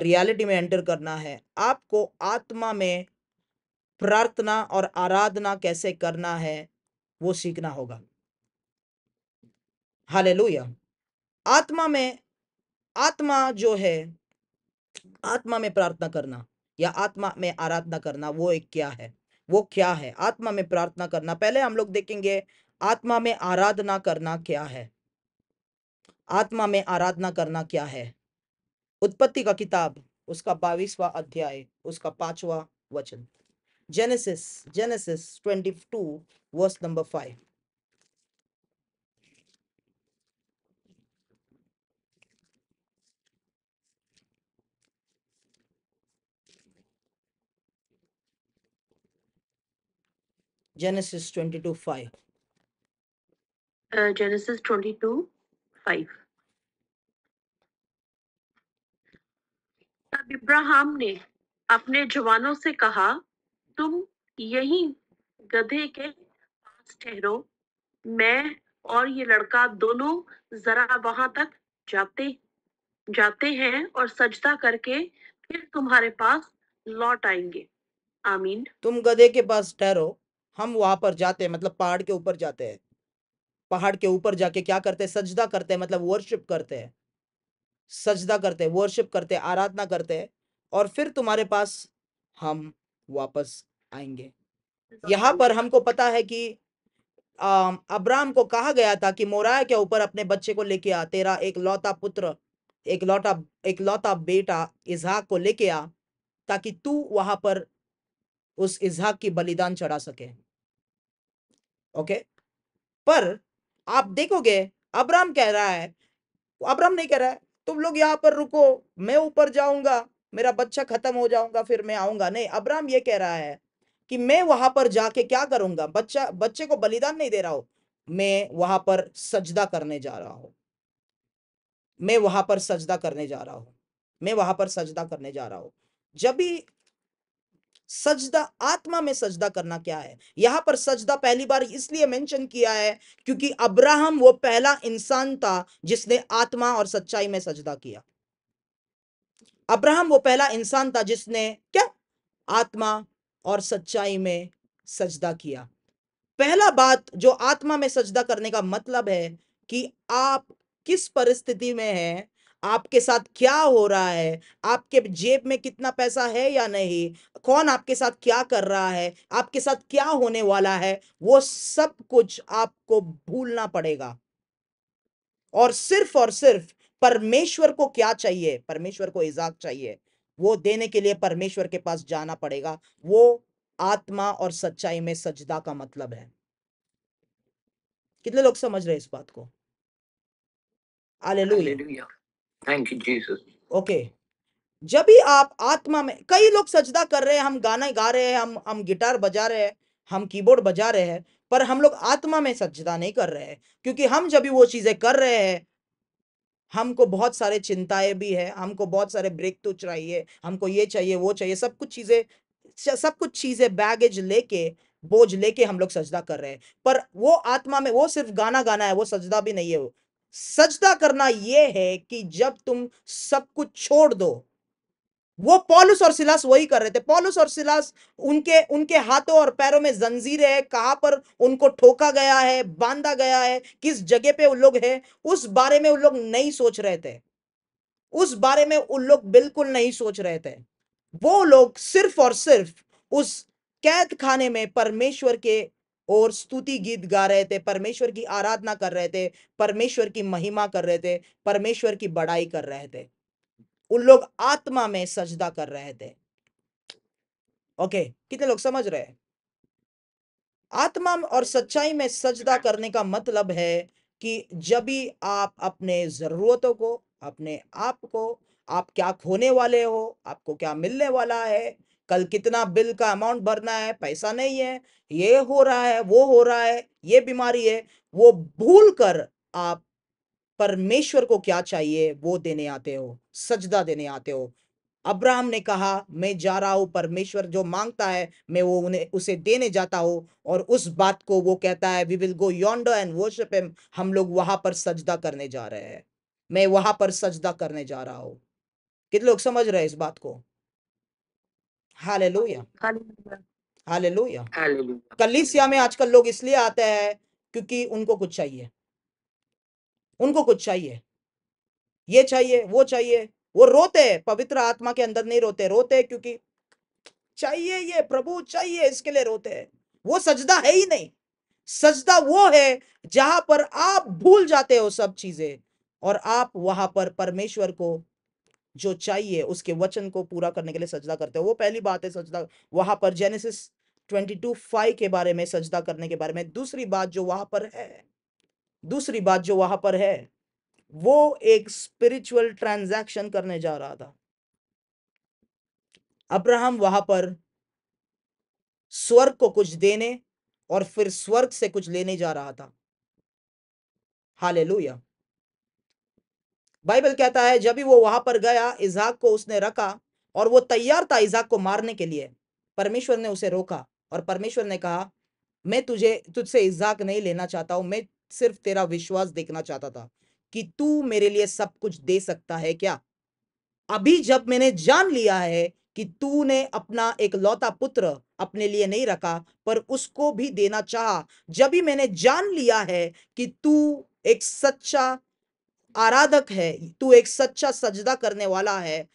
रियलिटी में एंटर करना है, आपको आत्मा में प्रार्थना और आराधना कैसे करना है वो सीखना होगा। हालेलुया। आत्मा जो है, आत्मा में प्रार्थना करना या आत्मा में आराधना करना, वो एक क्या है, वो क्या है आत्मा में प्रार्थना करना। पहले हम लोग देखेंगे आत्मा में आराधना करना क्या है। आत्मा में आराधना करना क्या है। उत्पत्ति का किताब, उसका 22वां अध्याय, उसका 5वां वचन, Genesis 22 verse number 5। Genesis 22:5। Genesis 22:5। तब इब्राहिम ने अपने जवानों से कहा, तुम यहीं गधे के पास ठहरो, मैं और ये लड़का दोनों जरा वहां तक जाते हैं और सजदा करके फिर तुम्हारे पास लौट आएंगे। आमीन। तुम गधे के पास ठहरो, हम वहां पर जाते हैं, मतलब पहाड़ के ऊपर जाते हैं। पहाड़ के ऊपर जाके क्या करते हैं, सजदा करते हैं, मतलब वर्शिप करते हैं, सजदा करते हैं, वर्शिप करते हैं, आराधना करते हैं, और फिर तुम्हारे पास हम वापस आएंगे। यहाँ पर हमको पता है कि अब्राहम को कहा गया था कि मोराया के ऊपर अपने बच्चे को लेके आ, तेरा एक लौता पुत्र, एक लौता बेटा इसहाक को लेके आ, ताकि तू वहां पर उस इसहाक की बलिदान चढ़ा सके। ओके, पर आप देखोगे अब्राहम कह रहा है, अब्राहम नहीं कह रहा है तुम लोग यहाँ पर रुको, मैं ऊपर जाऊंगा, मेरा बच्चा खत्म हो जाऊंगा, फिर मैं आऊंगा। नहीं, अब्राहम ये कह रहा है कि मैं वहां पर जाके क्या करूंगा, बच्चे को बलिदान नहीं दे रहा हूं, मैं वहां पर सजदा करने जा रहा हूं, मैं वहां पर सजदा करने जा रहा हूं, मैं वहां पर सजदा करने जा रहा हूं। जब भी सजदा, आत्मा में सजदा करना क्या है, यहां पर सजदा पहली बार इसलिए मेंशन किया है क्योंकि अब्राहम वो पहला इंसान था जिसने आत्मा और सच्चाई में सजदा किया। अब्राहम वो पहला इंसान था जिसने क्या, आत्मा और सच्चाई में सजदा किया। पहला बात जो आत्मा में सजदा करने का मतलब है कि आप किस परिस्थिति में हैं, आपके साथ क्या हो रहा है, आपके जेब में कितना पैसा है या नहीं, कौन आपके साथ क्या कर रहा है, आपके साथ क्या होने वाला है, वो सब कुछ आपको भूलना पड़ेगा। और सिर्फ परमेश्वर को क्या चाहिए, परमेश्वर को इसहाक चाहिए, वो देने के लिए परमेश्वर के पास जाना पड़ेगा। वो आत्मा और सच्चाई में सजदा का मतलब है। कितने लोग समझ रहे हैं इस बात को? Hallelujah, thank you Jesus. Okay, जब भी आप आत्मा में, कई लोग सजदा कर रहे हैं, हम गाना गा रहे हैं, हम गिटार बजा रहे हैं, हम कीबोर्ड बजा रहे हैं, पर हम लोग आत्मा में सजदा नहीं कर रहे हैं, क्योंकि हम जब भी वो चीजें कर रहे हैं, हमको बहुत सारे चिंताएं भी है, हमको बहुत सारे ब्रेक थ्रू चाहिए, हमको ये चाहिए वो चाहिए, सब कुछ चीजें बैगेज लेके, बोझ लेके हम लोग सजदा कर रहे हैं। पर वो आत्मा में वो सिर्फ गाना गाना है, वो सजदा भी नहीं है। वो सजदा करना ये है कि जब तुम सब कुछ छोड़ दो। वो पौलुस और सिलास वही कर रहे थे। पौलुस और सिलास, उनके उनके हाथों और पैरों में जंजीरें है, कहां पर उनको ठोका गया है, बांधा गया है, किस जगह पे उन लोग हैं, उस बारे में उन लोग नहीं सोच रहे थे। उस बारे में उन लोग बिल्कुल नहीं सोच रहे थे। वो लोग सिर्फ और सिर्फ उस कैद खाने में परमेश्वर के और स्तुति गीत गा रहे थे, परमेश्वर की आराधना कर रहे थे, परमेश्वर की महिमा कर रहे थे, परमेश्वर की बड़ाई कर रहे थे। उन लोग आत्मा में सजदा कर रहे थे। ओके, कितने लोग समझ रहे हैं? आत्मा और सच्चाई में सजदा करने का मतलब है कि जब भी आप अपने जरूरतों को, अपने आप को, आप क्या खोने वाले हो, आपको क्या मिलने वाला है, कल कितना बिल का अमाउंट भरना है, पैसा नहीं है, ये हो रहा है, वो हो रहा है, ये बीमारी है, वो भूल कर आप परमेश्वर को क्या चाहिए वो देने आते हो, सजदा देने आते हो। अब्राहम ने कहा मैं जा रहा हूं, परमेश्वर जो मांगता है मैं वो उन्हें उसे देने जाता हूं, और उस बात को वो कहता है we will go yonder and worship him, हम लोग वहां पर सजदा करने जा रहे हैं, मैं वहां पर सजदा करने जा रहा हूं। कितने लोग समझ रहे हैं इस बात को? Hallelujah, hallelujah. कलीसिया में आजकल लोग इसलिए आते हैं क्योंकि उनको कुछ चाहिए, उनको कुछ चाहिए, ये चाहिए वो चाहिए। वो रोते हैं, पवित्र आत्मा के अंदर नहीं रोते, रोते हैं क्योंकि चाहिए, ये प्रभु चाहिए, इसके लिए रोते हैं। वो सजदा है ही नहीं। सजदा वो है जहां पर आप भूल जाते हो सब चीजें, और आप वहां पर परमेश्वर को जो चाहिए उसके वचन को पूरा करने के लिए सजदा करते हो। वो पहली बात है सजदा, वहां पर जेनेसिस 22:5 के बारे में, सजदा करने के बारे में। दूसरी बात जो वहां पर है, दूसरी बात जो वहां पर है, वो एक स्पिरिचुअल ट्रांजैक्शन करने जा रहा था। अब्राहम वहां पर स्वर्ग को कुछ देने और फिर स्वर्ग से कुछ लेने जा रहा था। हालेलुया। बाइबल कहता है जब भी वो वहां पर गया, इसहाक को उसने रखा और वो तैयार था इसहाक को मारने के लिए। परमेश्वर ने उसे रोका और परमेश्वर ने कहा मैं तुझसे इसहाक नहीं लेना चाहता हूं, मैं सिर्फ तेरा विश्वास देखना चाहता था कि तू मेरे लिए सब कुछ दे सकता है क्या। अभी जब मैंने जान लिया है कि तूने अपना एक लौता पुत्र अपने लिए नहीं रखा पर उसको भी देना चाहा, जब भी मैंने जान लिया है कि तू एक सच्चा आराधक है, तू एक सच्चा सजदा करने वाला है,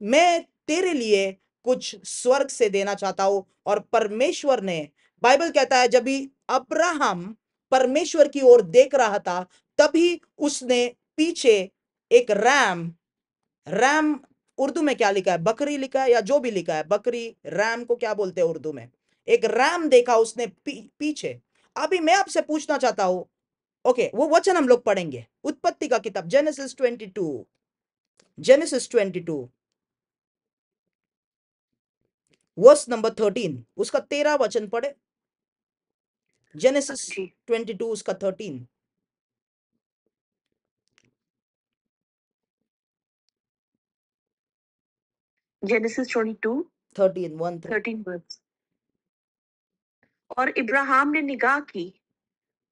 मैं तेरे लिए कुछ स्वर्ग से देना चाहता हूं। और परमेश्वर ने, बाइबल कहता है जब भी अब्राहम परमेश्वर की ओर देख रहा था तभी उसने पीछे एक रैम उर्दू में क्या लिखा है, बकरी लिखा है या जो भी लिखा है, बकरी रैम को क्या बोलते हैं उर्दू में, एक रैम देखा उसने पीछे। अभी मैं आपसे पूछना चाहता हूं, ओके वो वचन हम लोग पढ़ेंगे, उत्पत्ति का किताब जेनेसिस 22 वर्स नंबर 13, उसका 13 वचन पढ़े। जेनेसिस 22 उसका 13। Genesis 22 13 verse. और इब्राहिम ने निगाह की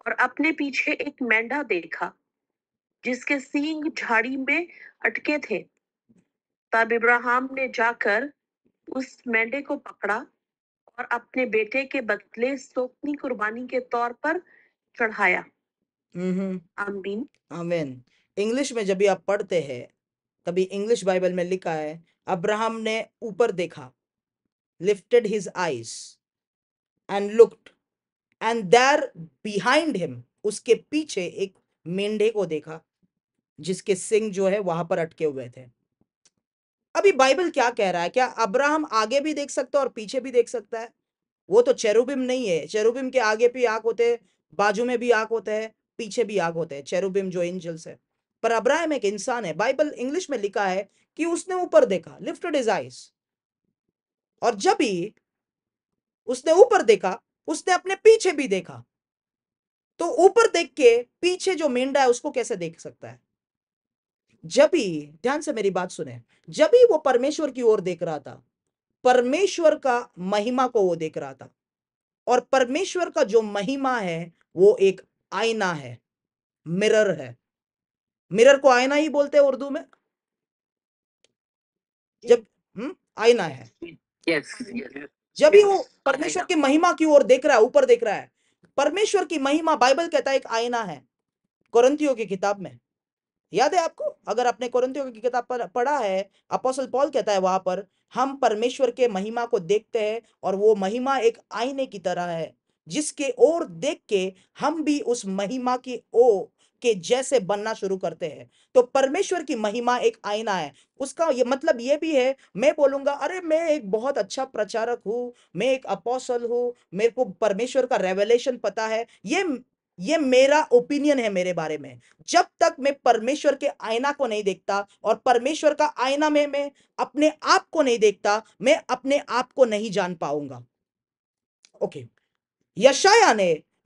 और अपने पीछे एक मेंढा देखा जिसके सींग झाड़ी में अटके थे। तब इब्राहिम ने जाकर उस मेंढे को पकड़ा और अपने बेटे के बदले सोपनी कुर्बानी के तौर पर चढ़ाया। आमीन। आमीन। इंग्लिश में जब भी आप पढ़ते हैं तभी इंग्लिश बाइबल में लिखा है अब्राहम ने ऊपर देखा, lifted his eyes and looked and there behind him, उसके पीछे एक मेंढे को देखा जिसके सिंग जो है वहां पर अटके हुए थे। अभी बाइबल क्या कह रहा है, क्या अब्राहम आगे भी देख सकता है और पीछे भी देख सकता है? वो तो चेरुबिम नहीं है, चेरुबिम के आगे भी आंख होते हैं, बाजू में भी आंख होते हैं, पीछे भी आंख होते हैं, चेरुबिम जो एंजल्स है। पर अब्राहम एक इंसान है। बाइबल इंग्लिश में लिखा है कि उसने ऊपर देखा, लिफ्टेड हिज आईज, और जब भी उसने ऊपर देखा उसने अपने पीछे भी देखा। तो ऊपर देख के पीछे जो मेंढा है उसको कैसे देख सकता है? जब भी, ध्यान से मेरी बात सुने, जब भी वो परमेश्वर की ओर देख रहा था, परमेश्वर का महिमा को वो देख रहा था। और परमेश्वर का जो महिमा है वो एक आईना है, मिरर है। मिरर को आईना ही बोलते हैं उर्दू में। जब आईना है, जब भी वो परमेश्वर की महिमा की ओर देख रहा है, ऊपर देख रहा है, परमेश्वर की महिमा, बाइबल कहता है एक आईना है। कोरिन्थियों की किताब में याद है आपको, अगर आपने कोरिन्थियों की किताब पर पढ़ा है, अपोस्टल पौल कहता है वहां पर हम परमेश्वर के महिमा को देखते हैं और वो महिमा एक आईने की तरह है जिसके ओर देख के हम भी उस महिमा की के जैसे बनना शुरू करते हैं। तो परमेश्वर की महिमा एक आईना है। उसका ये मतलब ये भी है, मैं बोलूंगा अरे मैं एक बहुत अच्छा प्रचारक हूं, मैं एक अपोस्टल हूं, मेरे को परमेश्वर का रेवलेशन पता है, ये मेरा ओपिनियन है मेरे बारे में। जब तक मैं परमेश्वर के आईना को नहीं देखता और परमेश्वर का आईना में मैं अपने आप को नहीं देखता, मैं अपने आप को नहीं जान पाऊंगा। ओके,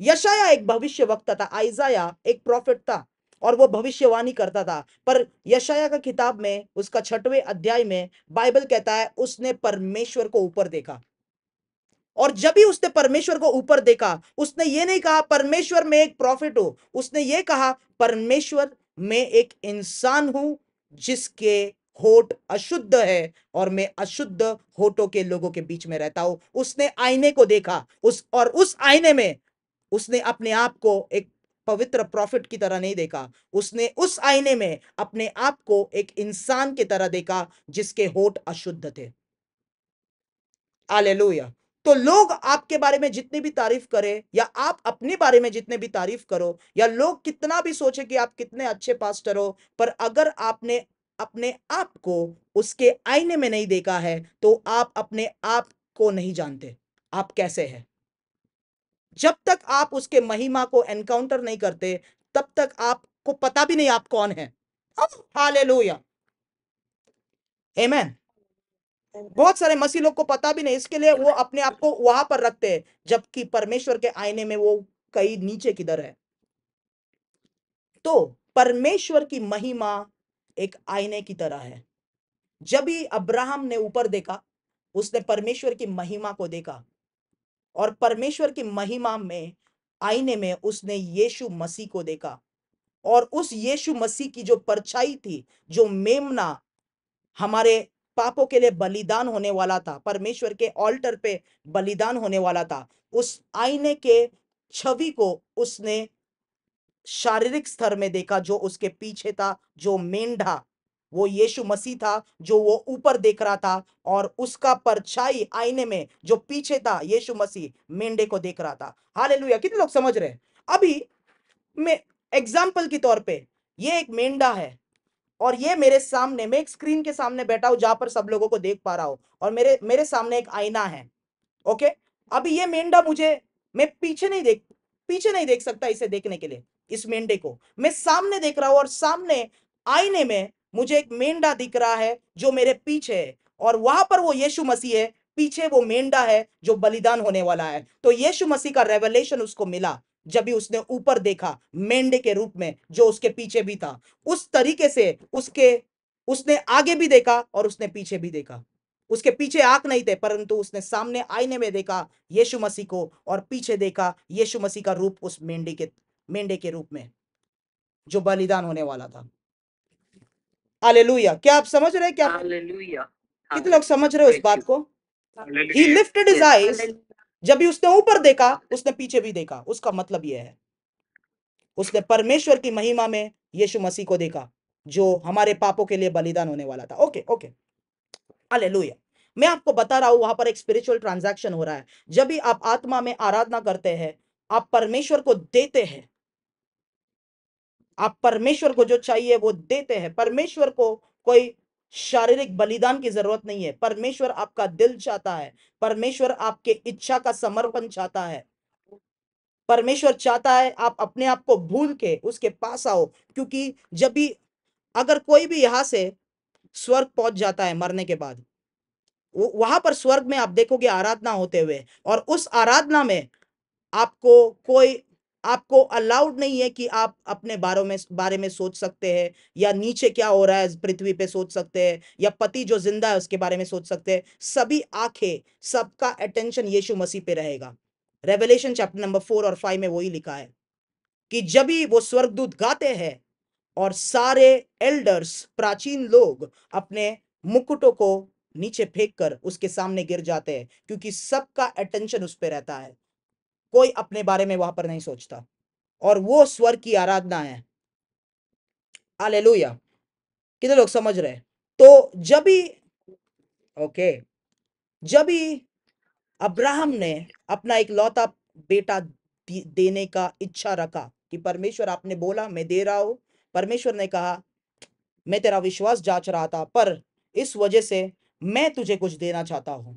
यशाया एक भविष्य वक्ता था, आइजाया एक प्रॉफिट था और वो भविष्यवाणी करता था। पर यशाया का किताब में उसका 6वें अध्याय में बाइबल कहता है उसने परमेश्वर को ऊपर देखा। और जब भी उसने परमेश्वर को ऊपर देखा उसने ये नहीं कहा परमेश्वर में एक प्रॉफिट हो, उसने ये कहा परमेश्वर में एक इंसान हूं जिसके होठ अशुद्ध है और मैं अशुद्ध होठों के लोगों के बीच में रहता हूं। उसने आईने को देखा उस आईने में उसने अपने आप को एक पवित्र प्रॉफिट की तरह नहीं देखा, उसने उस आईने में अपने आप को एक इंसान की तरह देखा जिसके होठ अशुद्ध थे। हालेलुया। तो लोग आपके बारे में जितनी भी तारीफ करें या आप अपने बारे में जितने भी तारीफ करो या लोग कितना भी सोचे कि आप कितने अच्छे पास्टर हो, पर अगर आपने अपने आप को उसके आईने में नहीं देखा है तो आप अपने आप को नहीं जानते आप कैसे हैं। जब तक आप उसके महिमा को एनकाउंटर नहीं करते तब तक आपको पता भी नहीं आप कौन है। हालेलुया, आमेन। बहुत सारे मसीह लोग को पता भी नहीं, इसके लिए वो अपने आप को वहां पर रखते हैं जबकि परमेश्वर के आईने में वो कहीं नीचे किधर है। तो परमेश्वर की महिमा एक आईने की तरह है। जब भी अब्राहम ने ऊपर देखा उसने परमेश्वर की महिमा को देखा और परमेश्वर की महिमा में आईने में उसने यीशु मसीह को देखा और उस यीशु मसीह की जो परछाई थी, जो मेमना हमारे पापों के लिए बलिदान होने वाला था, परमेश्वर के ऑल्टर पे बलिदान होने वाला था, उस आईने के छवि को उसने शारीरिक स्तर में देखा जो उसके पीछे था, जो मेंढा वो यीशु मसीह था जो वो ऊपर देख रहा था, और उसका परछाई आईने में जो पीछे था यीशु मसीह मेंढे को देख रहा था। हालेलुया। कितने लोग समझ रहे हैं? अभी मैं एग्जाम्पल के तौर पे, ये एक मेंढा है और ये मेरे सामने, मैं एक स्क्रीन के सामने बैठा हूं जहां पर सब लोगों को देख पा रहा हूं, और मेरे मेरे सामने एक आईना है। ओके, अभी ये मेंढा मुझे, मैं पीछे नहीं देख सकता इसे देखने के लिए। इस मेंढे को मैं सामने देख रहा हूं, और सामने आईने में मुझे एक मेंढा दिख रहा है जो मेरे पीछे है, और वहां पर वो यीशु मसीह है, पीछे वो मेंढा है जो बलिदान होने वाला है। तो यीशु मसीह का रेवलेशन उसको मिला जब भी उसने ऊपर देखा मेंढे के रूप में जो उसके पीछे भी था। उस तरीके से उसने आगे भी देखा और उसने पीछे भी देखा। उसके पीछे आंख नहीं थे, परंतु उसने सामने आईने में देखा यीशु मसीह को, और पीछे देखा यीशु मसीह का रूप उस मेंढे के रूप में जो बलिदान होने वाला था। हालेलुया। क्या आप समझ रहे हैं? क्या हालेलुया। कितने लोग समझ रहे हो इस बात को? He lifted his eyes, जब भी उसने ऊपर देखा उसने पीछे भी देखा। उसका मतलब यह है उसने परमेश्वर की महिमा में यीशु मसीह को देखा जो हमारे पापों के लिए बलिदान होने वाला था। Okay okay, hallelujah. मैं आपको बता रहा हूं वहां पर एक स्पिरिचुअल ट्रांजैक्शन हो रहा है। जब भी आप आत्मा में आराधना करते हैं, आप परमेश्वर को देते हैं, आप परमेश्वर को जो चाहिए वो देते हैं। परमेश्वर को कोई शारीरिक बलिदान की जरूरत नहीं है। परमेश्वर आपका दिल चाहता है, परमेश्वर आपके इच्छा का समर्पण चाहता है। परमेश्वर चाहता है आप अपने आप को भूल के उसके पास आओ, क्योंकि जब भी, अगर कोई भी यहां से स्वर्ग पहुंच जाता है मरने के बाद, वहां पर स्वर्ग में आप देखोगे आराधना होते हुए, और उस आराधना में आपको अलाउड नहीं है कि आप अपने बारे में सोच सकते हैं, या नीचे क्या हो रहा है पृथ्वी पे सोच सकते हैं, या पति जो जिंदा है उसके बारे में सोच सकते हैं। सभी आंखें, सबका अटेंशन यीशु मसीह पे रहेगा। रेवलेशन चैप्टर नंबर 4 और 5 में वही लिखा है कि जब भी वो स्वर्गदूत गाते हैं और सारे एल्डर्स, प्राचीन लोग अपने मुकुटों को नीचे फेंक कर उसके सामने गिर जाते हैं, क्योंकि सबका अटेंशन उस पर रहता है। कोई अपने बारे में वहां पर नहीं सोचता, और वो स्वर्ग की आराधना है। हालेलुया। कितने लोग समझ रहे हैं? तो जब भी अब्राहम ने अपना एक लौता बेटा देने का इच्छा रखा कि परमेश्वर आपने बोला मैं दे रहा हूं, परमेश्वर ने कहा मैं तेरा विश्वास जांच रहा था, पर इस वजह से मैं तुझे कुछ देना चाहता हूं।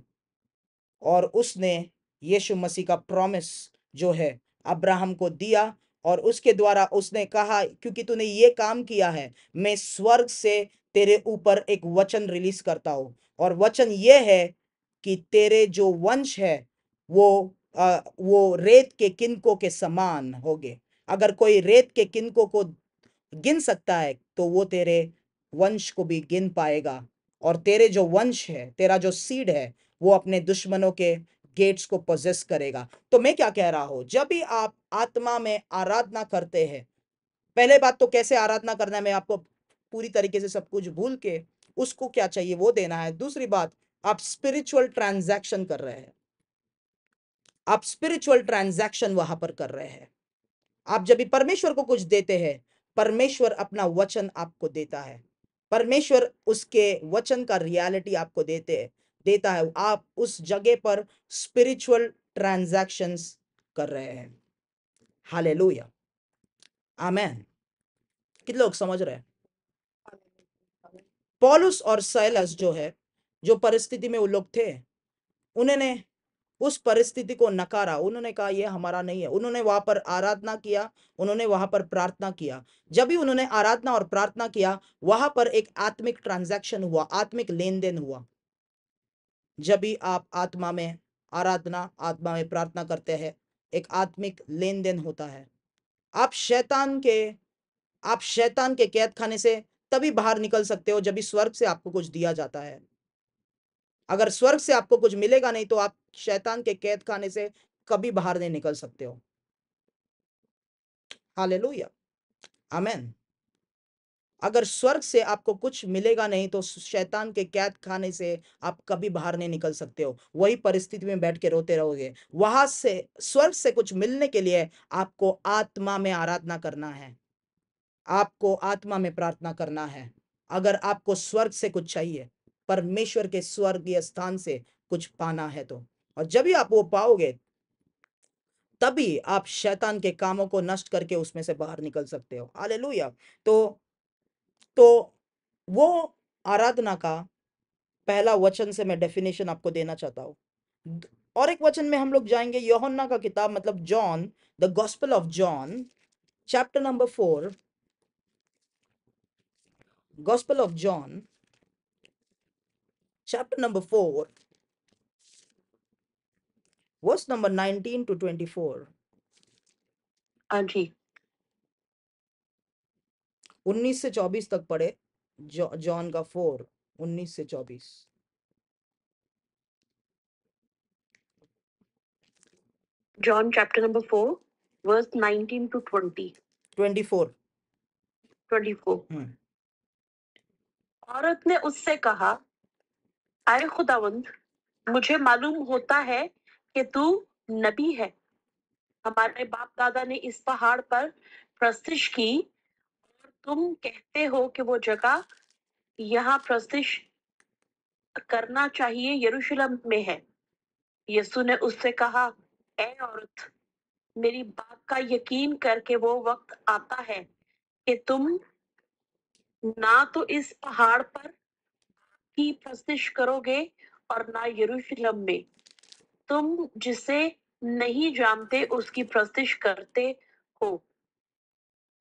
और उसने यीशु मसीह का प्रॉमिस जो है अब्राहम को दिया, और उसके द्वारा उसने कहा क्योंकि तूने ये काम किया है, मैं स्वर्ग से तेरे ऊपर एक वचन रिलीज करता हूं, और वचन ये है कि तेरे जो वंश है वो रेत के किनकों के समान होगे। अगर कोई रेत के किनकों को गिन सकता है तो वो तेरे वंश को भी गिन पाएगा, और तेरे जो वंश है, तेरा जो सीड है, वो अपने दुश्मनों के गेट्स को पोजेस करेगा। तो मैं क्या कह रहा हूं, जब भी आप आत्मा में आराधना करते हैं, पहले बात तो कैसे आराधना करना है, मैं आपको पूरी तरीके से सब कुछ भूल के उसको क्या चाहिए वो देना है। दूसरी बात, आप स्पिरिचुअल ट्रांजैक्शन कर रहे हैं, आप स्पिरिचुअल ट्रांजैक्शन वहां पर कर रहे हैं। आप जब भी परमेश्वर को कुछ देते हैं, परमेश्वर अपना वचन आपको देता है, परमेश्वर उसके वचन का रियलिटी आपको देता है। आप उस जगह पर स्पिरिचुअल ट्रांजैक्शंस कर रहे हैं। हालेलुया, आमेन। कितने लोग समझ रहे हैं? पौलुस और साइलस जो है, जो परिस्थिति में वो लोग थे, उन्होंने उस परिस्थिति को नकारा। उन्होंने कहा यह हमारा नहीं है। उन्होंने वहां पर आराधना किया, उन्होंने वहां पर प्रार्थना किया। जब भी उन्होंने आराधना और प्रार्थना किया, वहां पर एक आत्मिक ट्रांजैक्शन हुआ, आत्मिक लेन देन हुआ। जब भी आप आत्मा में आराधना, आत्मा में प्रार्थना करते हैं, एक आत्मिक लेन देन होता है। आप शैतान के कैद खाने से तभी बाहर निकल सकते हो जब भी स्वर्ग से आपको कुछ दिया जाता है। अगर स्वर्ग से आपको कुछ मिलेगा नहीं तो आप शैतान के कैद खाने से कभी बाहर नहीं निकल सकते हो। हालेलुया, आमेन। अगर स्वर्ग से आपको कुछ मिलेगा नहीं तो शैतान के कैद खाने से आप कभी बाहर नहीं निकल सकते हो। वही परिस्थिति में बैठ के रोते रहोगे। वहां से, स्वर्ग से कुछ मिलने के लिए आपको आत्मा में आराधना करना है, आपको आत्मा में प्रार्थना करना है। अगर आपको स्वर्ग से कुछ चाहिए, परमेश्वर के स्वर्गीय स्थान से कुछ पाना है तो, और जब भी आप वो पाओगे तभी आप शैतान के कामों को नष्ट करके उसमें से बाहर निकल सकते हो। हालेलुया। तो वो आराधना का पहला वचन से मैं डेफिनेशन आपको देना चाहता हूं। और एक वचन में हम लोग जाएंगे, यूहन्ना का किताब, मतलब John, the gospel of John, chapter number 4, gospel of John chapter number 4, verse number 19 to 24। हाँ जी, 19 से 24 तक पढ़े, जॉन का 4, 19 से 24। John chapter number 4, verse 19 to 24। 24। औरत ने उससे कहा, आए खुदावंद, मुझे मालूम होता है कि तू नबी है। हमारे बाप दादा ने इस पहाड़ पर प्रस्तिश की और तुम कहते हो कि वो जगह यहाँ प्रस्तिश करना चाहिए यरूशलेम में है। यीशु ने उससे कहा, ए औरत, मेरी बात का यकीन करके वो वक्त आता है कि तुम ना तो इस पहाड़ पर की प्रस्तिश करोगे और ना यरूशलेम में। तुम जिसे नहीं जानते उसकी प्रस्तिश करते हो,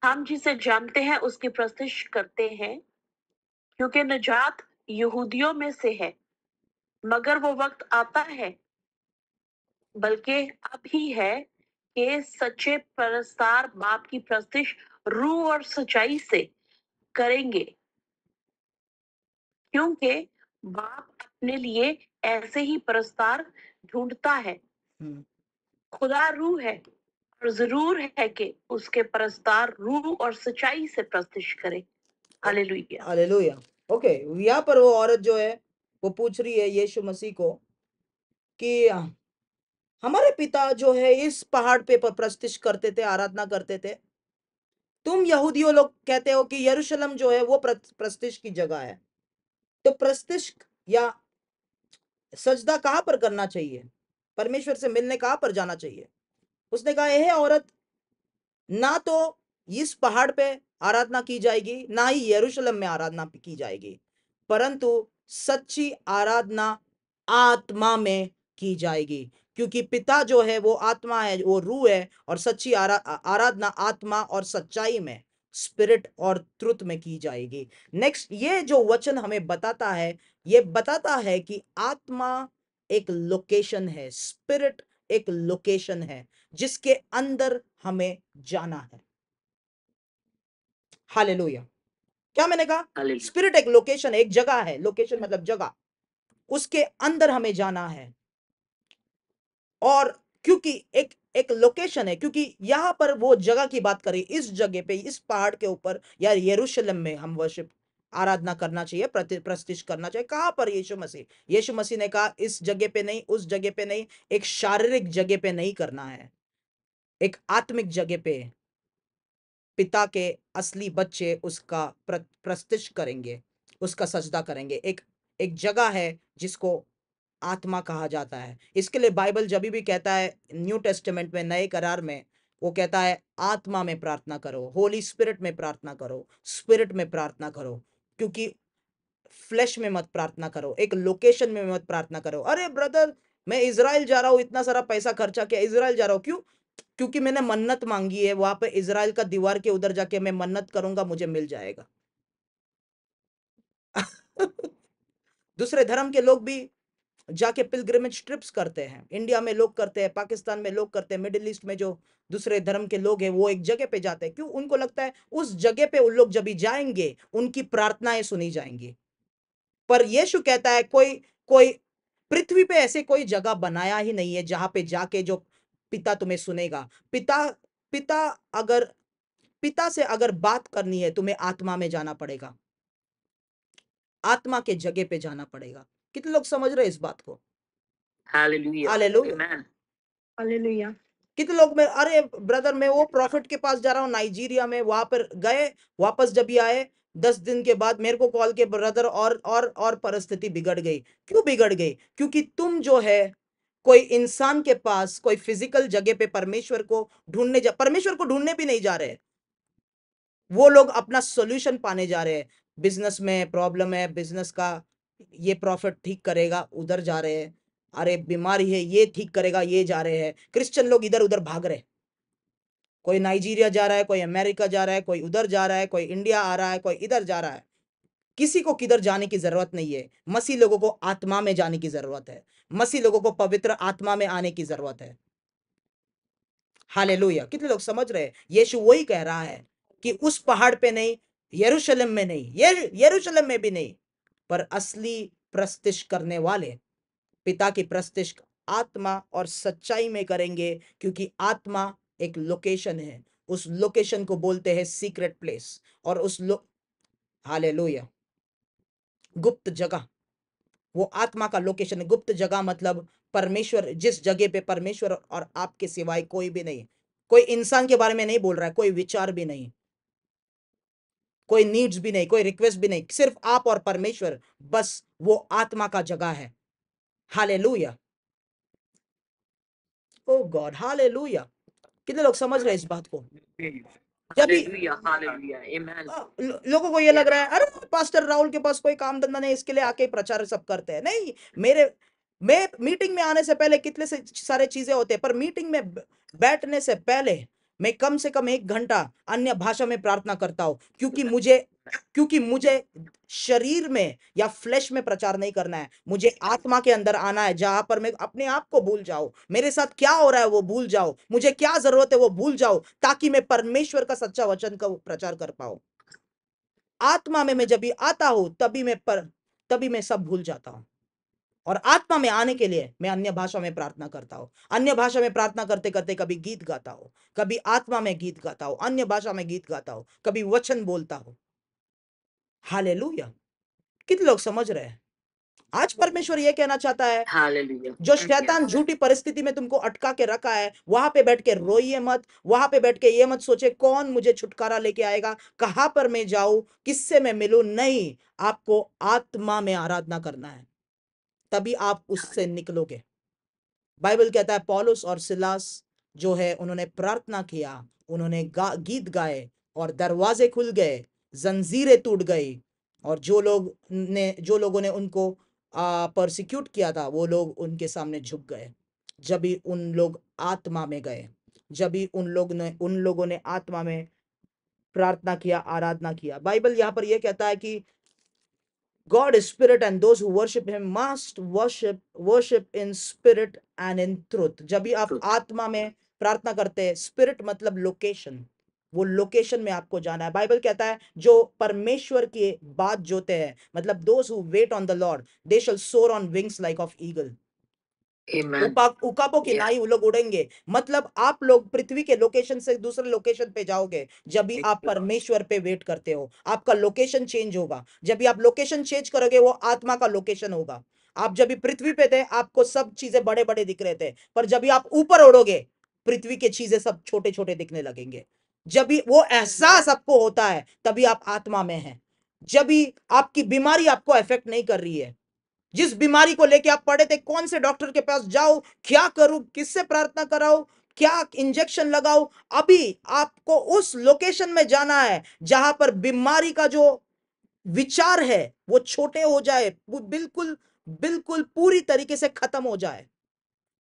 हम जिसे जानते हैं उसकी प्रस्तिश करते हैं, क्योंकि निजात यहूदियों में से है। मगर वो वक्त आता है, बल्कि अब ही है, कि सच्चे परस्तार बाप की प्रस्तिश रूह और सच्चाई से करेंगे, क्योंकि बाप अपने लिए ऐसे ही परस्तार ढूंढता है। खुदा रूह है और जरूर है कि उसके परस्तार रूह और सच्चाई से प्रस्तिश करे। हालेलुया। हालेलुया। ओके, यहाँ पर वो औरत जो है वो पूछ रही है यीशु मसीह को कि हमारे पिता जो है इस पहाड़ पे प्रस्तिश करते थे, आराधना करते थे। तुम यहूदियों लोग कहते हो कि यरूशलेम जो है वो प्रस्तिश की जगह है। तो प्रस्तिश या सजदा कहां पर करना चाहिए? परमेश्वर से मिलने कहां पर जाना चाहिए? उसने कहा, यह औरत, ना तो इस पहाड़ पे आराधना की जाएगी, ना ही यरूशलेम में आराधना की जाएगी, परंतु सच्ची आराधना आत्मा में की जाएगी, क्योंकि पिता जो है वो आत्मा है, वो रूह है, और सच्ची आराधना आत्मा और सच्चाई में, स्पिरिट और ट्रुथ में की जाएगी। नेक्स्ट, ये जो वचन हमें बताता है, ये बताता है कि आत्मा एक लोकेशन है, स्पिरिट एक लोकेशन है जिसके अंदर हमें जाना है। हालेलुया। क्या मैंने कहा? हालेलुया। स्पिरिट एक लोकेशन है, एक जगह है, लोकेशन मतलब जगह, उसके अंदर हमें जाना है। और क्योंकि एक लोकेशन है, क्योंकि यहां पर वो जगह की बात करें, इस जगह पे, इस पहाड़ के ऊपर या यरूशलेम में हम वर्शिप आराधना करना चाहिए, प्रस्तिश करना चाहिए। कहां पर? यीशु मसीह ने कहा, इस जगह पे नहीं, उस जगह पे नहीं, एक शारीरिक जगह पे नहीं करना है, एक आत्मिक जगह पे पिता के असली बच्चे उसका प्रस्तिश करेंगे, उसका सजदा करेंगे। एक जगह है जिसको आत्मा कहा जाता है। इसके लिए बाइबल जब भी कहता है, न्यू टेस्टामेंट में, नए करार में, वो कहता है आत्मा में प्रार्थना करो, होली स्पिरिट में प्रार्थना करो, स्पिरिट में प्रार्थना करो, क्योंकि फ्लैश में मत प्रार्थना करो, एक लोकेशन में मत प्रार्थना करो। अरे ब्रदर, मैं इजराइल जा रहा हूं, इतना सारा पैसा खर्चा किया, इजराइल जा रहा हूं, क्यों? क्योंकि मैंने मन्नत मांगी है, वहां पे इजराइल का दीवार के उधर जाके मैं मन्नत करूंगा, मुझे मिल जाएगा। दूसरे धर्म के लोग भी जाके पिलग्रिमेज ट्रिप्स करते हैं, इंडिया में लोग करते हैं, पाकिस्तान में लोग करते हैं, मिडिल ईस्ट में जो दूसरे धर्म के लोग हैं वो एक जगह पे जाते हैं। क्यों? उनको लगता है उस जगह पे उन लोग जब भी जाएंगे उनकी प्रार्थनाएं सुनी जाएंगी। पर यीशु कहता है, कोई कोई पृथ्वी पे ऐसे कोई जगह बनाया ही नहीं है जहां पे जाके जो पिता तुम्हें सुनेगा। पिता पिता अगर पिता से अगर बात करनी है, तुम्हें आत्मा में जाना पड़ेगा, आत्मा के जगह पे जाना पड़ेगा। कितने लोग समझ रहे हैं इस बात को? हालेलुया। हालेलुया। आमेन। हालेलुया। कितने लोग में, अरे ब्रदर मैं वो प्रॉफिट के पास जा रहा हूँ नाइजीरिया में, वहां पर गए, वापस जब भी आए 10 दिन के बाद मेरे को कॉल के ब्रदर और परिस्थिति बिगड़ गई। क्यों बिगड़ गई? क्योंकि तुम जो है कोई इंसान के पास कोई फिजिकल जगह पे परमेश्वर को ढूंढने भी नहीं जा रहे। वो लोग अपना सॉल्यूशन पाने जा रहे हैं। बिजनेस में प्रॉब्लम है, बिजनेस का ये प्रॉफिट ठीक करेगा, उधर जा रहे हैं। अरे बीमारी है, ये ठीक करेगा, ये जा रहे हैं। क्रिश्चियन लोग इधर उधर भाग रहे। कोई नाइजीरिया जा रहा है, कोई अमेरिका जा रहा है, कोई उधर जा रहा है, कोई इंडिया आ रहा है, कोई इधर जा रहा है। किसी को किधर जाने की जरूरत नहीं है। मसीह लोगों को आत्मा में जाने की जरूरत है। मसीह लोगों को पवित्र आत्मा में आने की जरूरत है। हालेलुया। कितने लोग समझ रहे हैं? यीशु वही कह रहा है कि उस पहाड़ पे नहीं, यरूशलेम में नहीं, यरूशलेम में भी नहीं, पर असली प्रस्तिश करने वाले पिता की प्रस्तिश आत्मा और सच्चाई में करेंगे, क्योंकि आत्मा एक लोकेशन है। उस लोकेशन को बोलते हैं सीक्रेट प्लेस। और हालेलुया, गुप्त जगह, वो आत्मा का लोकेशन है। गुप्त जगह मतलब परमेश्वर, जिस जगह पे परमेश्वर और आपके सिवाय कोई भी नहीं। कोई इंसान के बारे में नहीं बोल रहा है, कोई विचार भी नहीं, कोई नीड्स भी नहीं, कोई रिक्वेस्ट भी नहीं, सिर्फ आप और परमेश्वर। बस वो आत्मा का जगह है। हालेलुया, ओ गॉड, हालेलुया। कितने लोग समझ रहे हैं इस बात को? जब भी लोगों को ये लग रहा है अरे पास्टर राहुल के पास कोई काम धंधा नहीं, इसके लिए आके प्रचार सब करते हैं। नहीं, मैं मीटिंग में आने से पहले कितने से सारे चीजें होते हैं, पर मीटिंग में बैठने से पहले मैं कम से कम 1 घंटा अन्य भाषा में प्रार्थना करता हूं, क्योंकि मुझे शरीर में या फ्लैश में प्रचार नहीं करना है। मुझे आत्मा के अंदर आना है, जहां पर मैं अपने आप को भूल जाऊं, मेरे साथ क्या हो रहा है वो भूल जाओ, मुझे क्या जरूरत है वो भूल जाओ, ताकि मैं परमेश्वर का सच्चा वचन का प्रचार कर पाऊं। आत्मा में मैं जब भी आता हूं तभी मैं सब भूल जाता हूं। और आत्मा में आने के लिए मैं अन्य भाषा में प्रार्थना करता हूं। अन्य भाषा में प्रार्थना करते करते कभी गीत गाता हूं, कभी आत्मा में गीत गाता हूं, अन्य भाषा में गीत गाता हूं, कभी वचन बोलता हूं। हालेलुया। कितने लोग समझ रहे हैं? आज परमेश्वर यह कहना चाहता है, जो शैतान झूठी परिस्थिति में तुमको अटका के रखा है, वहां पे बैठ के रोइए मत। वहां पे बैठ के ये मत सोचे कौन मुझे छुटकारा लेके आएगा, कहां पर मैं जाऊं, किससे मैं मिलूं। नहीं, आपको आत्मा में आराधना करना है, तभी आप उससे निकलोगे। बाइबल कहता है पौलुस और सिलास जो है, उन्होंने प्रार्थना किया, उन्होंने गीत गाए और दरवाजे खुल गए, जंजीरें टूट गई। और जो लोगों ने उनको परसिक्यूट किया था, वो लोग उनके सामने झुक गए। जब भी उन लोग आत्मा में गए, जब भी उन लोगों ने आत्मा में प्रार्थना किया, आराधना किया। बाइबल यहाँ पर यह कहता है कि God is spirit and those who worship him must worship in spirit and in truth। जब भी आप आत्मा में प्रार्थना करते हैं, स्पिरिट मतलब लोकेशन, वो लोकेशन में आपको जाना है। बाइबल कहता है जो परमेश्वर की बात जोते हैं, मतलब those who wait on the Lord they shall soar on wings like of eagle। उकाबों की नाई वो लोग उड़ेंगे। मतलब आप लोग पृथ्वी के लोकेशन से दूसरे लोकेशन पे जाओगे जब भी आप परमेश्वर पे वेट करते हो। आपका लोकेशन चेंज होगा। जब भी आप लोकेशन चेंज करोगे, वो आत्मा का लोकेशन होगा। आप जब भी पृथ्वी पे थे, आपको सब चीजें बड़े बड़े दिख रहे थे, पर जब भी आप ऊपर उड़ोगे, पृथ्वी की चीजें सब छोटे छोटे दिखने लगेंगे। जब भी वो एहसास आपको होता है, तभी आप आत्मा में हैं। जब भी आपकी बीमारी आपको अफेक्ट नहीं कर रही है, जिस बीमारी को लेके आप पड़े थे, कौन से डॉक्टर के पास जाऊं, क्या करूं, किससे प्रार्थना कराऊं, क्या इंजेक्शन लगाऊं, अभी आपको उस लोकेशन में जाना है जहां पर बीमारी का जो विचार है वो छोटे हो जाए, वो बिल्कुल बिल्कुल पूरी तरीके से खत्म हो जाए।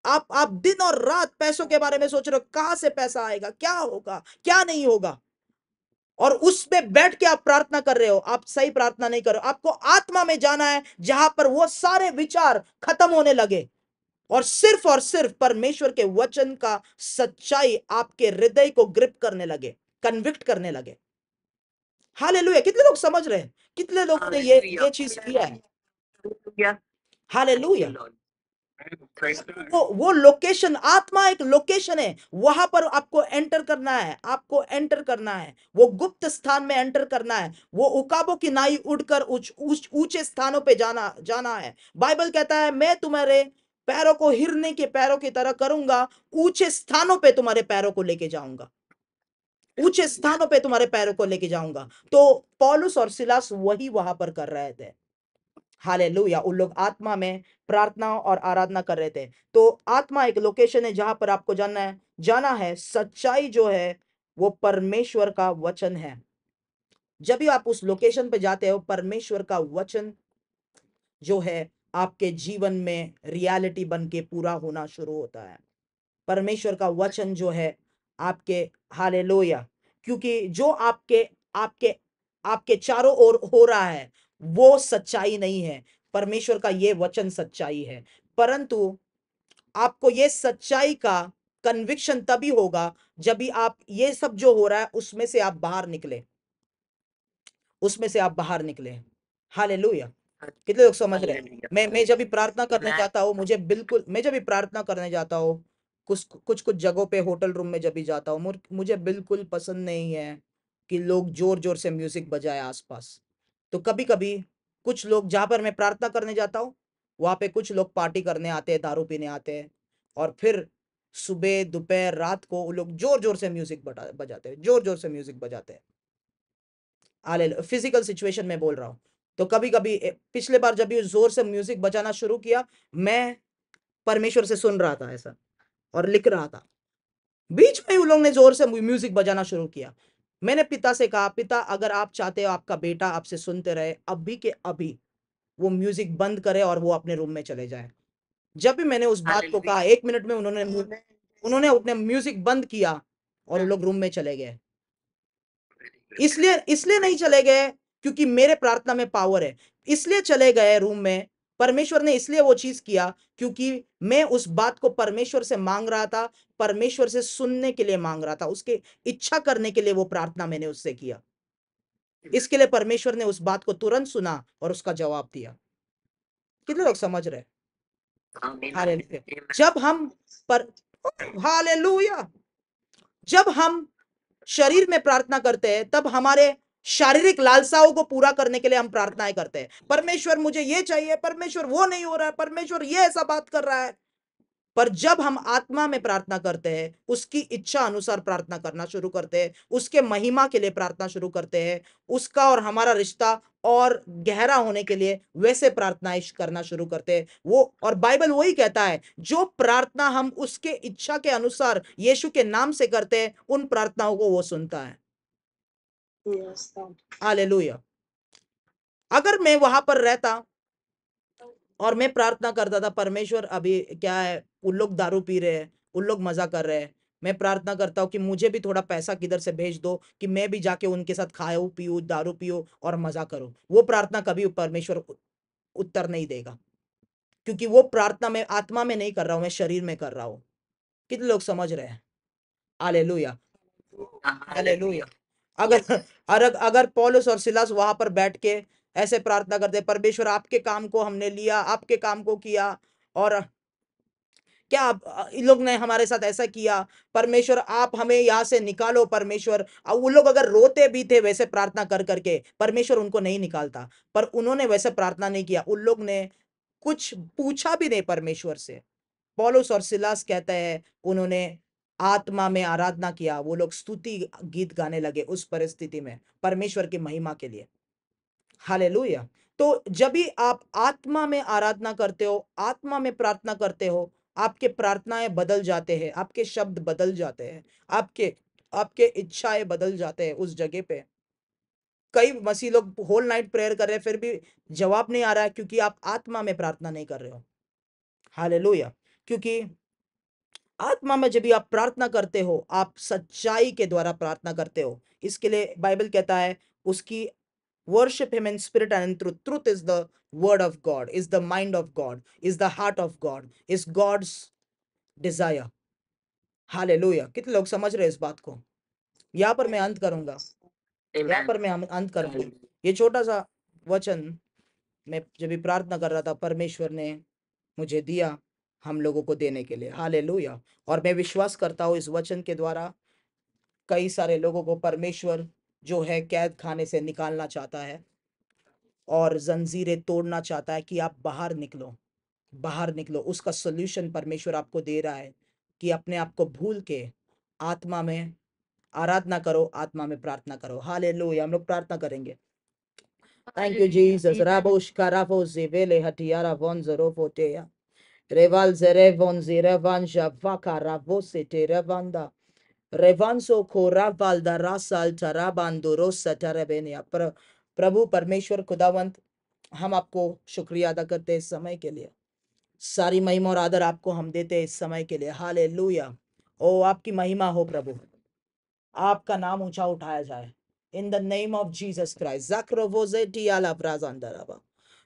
आप दिन और रात पैसों के बारे में सोच रहे हो, कहां से पैसा आएगा, क्या होगा, क्या नहीं होगा, और उस पे बैठ के आप प्रार्थना कर रहे हो। आप सही प्रार्थना नहीं कर रहे हो। आपको आत्मा में जाना है जहां पर वो सारे विचार खत्म होने लगे और सिर्फ परमेश्वर के वचन का सच्चाई आपके हृदय को ग्रिप करने लगे, कन्विक्ट करने लगे। हालेलुया। कितने लोग समझ रहे हैं? कितने लोगों ने ये चीज किया है? हालेलुया। वो लोकेशन, आत्मा एक लोकेशन है, वहां पर आपको एंटर करना है, आपको एंटर करना है, वो गुप्त स्थान में एंटर करना है। वो उकाबों की नाई उड़कर ऊंचे स्थानों पे जाना है। बाइबल कहता है मैं तुम्हारे पैरों को हिरने के पैरों की तरह करूंगा, ऊंचे स्थानों पे तुम्हारे पैरों को लेके जाऊंगा। ऊंचे स्थानों पे तुम्हारे पैरों को लेके जाऊंगा। तो पौलुस और सिलास वही वहां पर कर रहे थे। हालेलुया। उन लोग आत्मा में प्रार्थना और आराधना कर रहे थे। तो आत्मा एक लोकेशन है जहां पर आपको जाना है। सच्चाई जो है वो परमेश्वर का वचन है। जब भी आप उस लोकेशन पे जाते हो, परमेश्वर का वचन जो है आपके जीवन में रियलिटी बन के पूरा होना शुरू होता है। परमेश्वर का वचन जो है आपके, हालेलुया, क्योंकि जो आपके आपके आपके चारों ओर हो रहा है वो सच्चाई नहीं है। परमेश्वर का ये वचन सच्चाई है। परंतु आपको ये सच्चाई का कन्विक्शन तभी होगा जब भी आप ये सब जो हो रहा है उसमें से आप बाहर निकले, उसमें से आप बाहर निकले। हालेलुया। कितने लोग समझ रहे हैं? मैं जब भी प्रार्थना करने जाता हूँ, मैं जब भी प्रार्थना करने जाता हूँ, कुछ जगहों पे होटल रूम में जब भी जाता हूँ, मुझे बिल्कुल पसंद नहीं है कि लोग जोर जोर से म्यूजिक बजाए आसपास। तो कभी कभी कुछ लोग, जहां पर मैं प्रार्थना करने जाता हूँ वहां पे कुछ लोग पार्टी करने आते हैं, दारू पीने आते हैं, और फिर सुबह दोपहर रात को वो लोग जोर जोर से म्यूजिक बजाते हैं, जोर जोर से म्यूजिक बजाते हैं। फिजिकल सिचुएशन में बोल रहा हूँ। तो कभी कभी पिछले बार जब भी जोर से म्यूजिक बजाना शुरू किया, मैं परमेश्वर से सुन रहा था ऐसा और लिख रहा था। बीच में उन लोगों ने जोर से म्यूजिक बजाना शुरू किया। मैंने पिता से कहा, पिता अगर आप चाहते हो आपका बेटा आपसे सुनते रहे, अभी के अभी वो म्यूजिक बंद करे और वो अपने रूम में चले जाए। जब भी मैंने उस बात को कहा, 1 मिनट में उन्होंने अपने म्यूजिक बंद किया और वो लोग रूम में चले गए। इसलिए नहीं चले गए क्योंकि मेरे प्रार्थना में पावर है, इसलिए चले गए रूम में। परमेश्वर ने इसलिए वो चीज किया क्योंकि मैं उस बात को परमेश्वर से मांग रहा था, परमेश्वर से सुनने के लिए मांग रहा था, उसके इच्छा करने के लिए वो प्रार्थना मैंने उससे किया। इसके लिए परमेश्वर ने उस बात को तुरंत सुना और उसका जवाब दिया। कितने लोग समझ रहे? हालेलुया। हालेलुया, जब हम शरीर में प्रार्थना करते हैं तब हमारे शारीरिक लालसाओं को पूरा करने के लिए हम प्रार्थनाएं करते हैं। परमेश्वर मुझे ये चाहिए, परमेश्वर वो नहीं हो रहा है, परमेश्वर ये ऐसा बात कर रहा है। पर जब हम आत्मा में प्रार्थना करते हैं, उसकी इच्छा अनुसार प्रार्थना करना शुरू करते हैं, उसके महिमा के लिए प्रार्थना शुरू करते हैं, उसका और हमारा रिश्ता और गहरा होने के लिए वैसे प्रार्थनाएं करना शुरू करते हैं वो। और बाइबल वही कहता है, जो प्रार्थना हम उसके इच्छा के अनुसार यीशु के नाम से करते हैं, उन प्रार्थनाओं को वो सुनता है। हालेलुया। अगर मैं वहां पर रहता और मैं प्रार्थना करता था, परमेश्वर अभी क्या है, उन लोग दारू पी रहे हैं, उन लोग मजा कर रहे हैं, मैं प्रार्थना करता हूँ कि मुझे भी थोड़ा पैसा किधर से भेज दो कि मैं भी जाके उनके साथ खाऊं पीऊं दारू पीऊं और मजा करूं। वो प्रार्थना कभी परमेश्वर उत्तर नहीं देगा, क्योंकि वो प्रार्थना मैं आत्मा में नहीं कर रहा हूं, मैं शरीर में कर रहा हूं। कितने लोग समझ रहे हैं? Hallelujah, hallelujah. अगर पौलुस और सिलास वहां पर बैठ के ऐसे प्रार्थना करते, परमेश्वर आपके काम को हमने लिया, आपके काम को किया, और क्या इन लोग ने हमारे साथ ऐसा किया, परमेश्वर आप हमें यहाँ से निकालो परमेश्वर। वो लोग अगर रोते भी थे वैसे प्रार्थना कर करके, परमेश्वर उनको नहीं निकालता। पर उन्होंने वैसे प्रार्थना नहीं किया, उन लोग ने कुछ पूछा भी नहीं परमेश्वर से। पौलुस और सिलास कहते हैं उन्होंने आत्मा में आराधना किया, वो लोग स्तुति गीत गाने लगे उस परिस्थिति में परमेश्वर की महिमा के लिए। हालेलुया। तो जब भी आप आत्मा में आराधना करते हो, आत्मा में प्रार्थना करते हो, आपके प्रार्थनाएं बदल जाते हैं, आपके शब्द बदल जाते हैं, आपके आपके इच्छाएं बदल जाते हैं उस जगह पे। कई मसीह लोग होल नाइट प्रेयर कर रहे हैं फिर भी जवाब नहीं आ रहा है, क्योंकि आप आत्मा में प्रार्थना नहीं कर रहे हो। हालेलुया। क्योंकि आत्मा में जब भी आप प्रार्थना करते हो, आप सच्चाई के द्वारा प्रार्थना करते हो। इसके लिए बाइबल कहता है उसकी worship him in spirit and in truth. Truth is the word of God, is the mind of God, is the heart of God, is God's desire. Hallelujah. कितने लोग समझ रहे हैं इस बात को? यहाँ पर मैं अंत करूंगा, यहाँ पर मैं अंत करूंगा। ये छोटा सा वचन मैं जब भी प्रार्थना कर रहा था, परमेश्वर ने मुझे दिया हम लोगों को देने के लिए। हालेलुया। और मैं विश्वास करता हूँ इस वचन के द्वारा कई सारे लोगों को परमेश्वर जो है कैद खाने से निकालना चाहता है और जंजीरें तोड़ना चाहता है कि आप बाहर निकलो, बाहर निकलो। उसका सोल्यूशन परमेश्वर आपको दे रहा है कि अपने आप को भूल के आत्मा में आराधना करो, आत्मा में प्रार्थना करो। हालेलुया। हम लोग प्रार्थना करेंगे। Thank you Jesus. राबोश कराफो जेवेले हटियारा वन जरो फोटेया रेवाल जरे वन जीरा वन जाफा रावो से तेरा वंदा रेवांसो कोरावाल दरासाल तराबांदोरो सतरबेनिया। प्रभु परमेश्वर खुदावंत, हम आपको शुक्रिया अदा करते हैं इस समय के लिए। सारी महिमा और आदर आपको हम देते हैं इस समय के लिए। हालेलुया। ओ आपकी महिमा हो प्रभु, आपका नाम ऊंचा उठाया जाए। In the name of Jesus Christ. ज़ाक्रोवोज़ेटियाला ब्राज़ांदराबा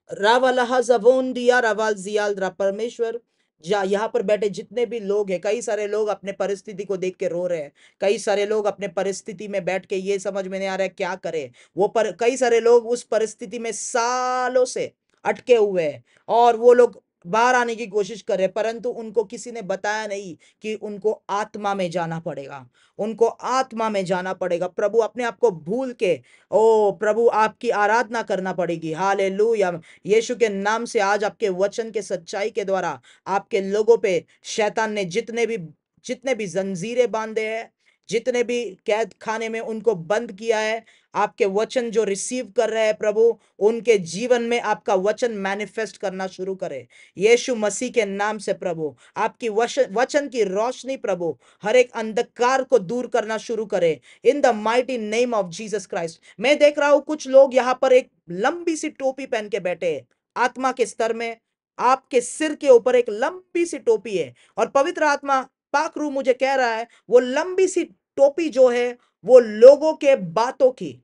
रावलहा ज़वोंदिया रावल ज़ियाल परमेश्वर, यहाँ पर बैठे जितने भी लोग हैं, कई सारे लोग अपने परिस्थिति को देख के रो रहे हैं। कई सारे लोग अपने परिस्थिति में बैठ के ये समझ में नहीं आ रहा है क्या करे वो, पर कई सारे लोग उस परिस्थिति में सालों से अटके हुए हैं और वो लोग बाहर आने की कोशिश कर रहे हैं, परंतु उनको किसी ने बताया नहीं कि उनको आत्मा में जाना पड़ेगा, उनको आत्मा में जाना पड़ेगा। प्रभु अपने आप को भूल के ओ प्रभु आपकी आराधना करना पड़ेगी। हालेलुया। यीशु के नाम से आज आपके वचन के सच्चाई के द्वारा आपके लोगों पे शैतान ने जितने भी जंजीरें बांधे हैं, जितने भी कैद खाने में उनको बंद किया है, आपके वचन जो रिसीव कर रहे हैं प्रभु, उनके जीवन में आपका वचन मैनिफेस्ट करना शुरू करे यीशु मसीह के नाम से। प्रभु आपकी वचन की रोशनी प्रभु हर एक अंधकार को दूर करना शुरू करे इन the mighty name of Jesus Christ. मैं देख रहा हूं कुछ लोग यहाँ पर एक लंबी सी टोपी पहन के बैठे हैं। आत्मा के स्तर में आपके सिर के ऊपर एक लंबी सी टोपी है और पवित्र आत्मा पाक रूह मुझे कह रहा है वो लंबी सी टोपी जो है वो लोगों के बातों की,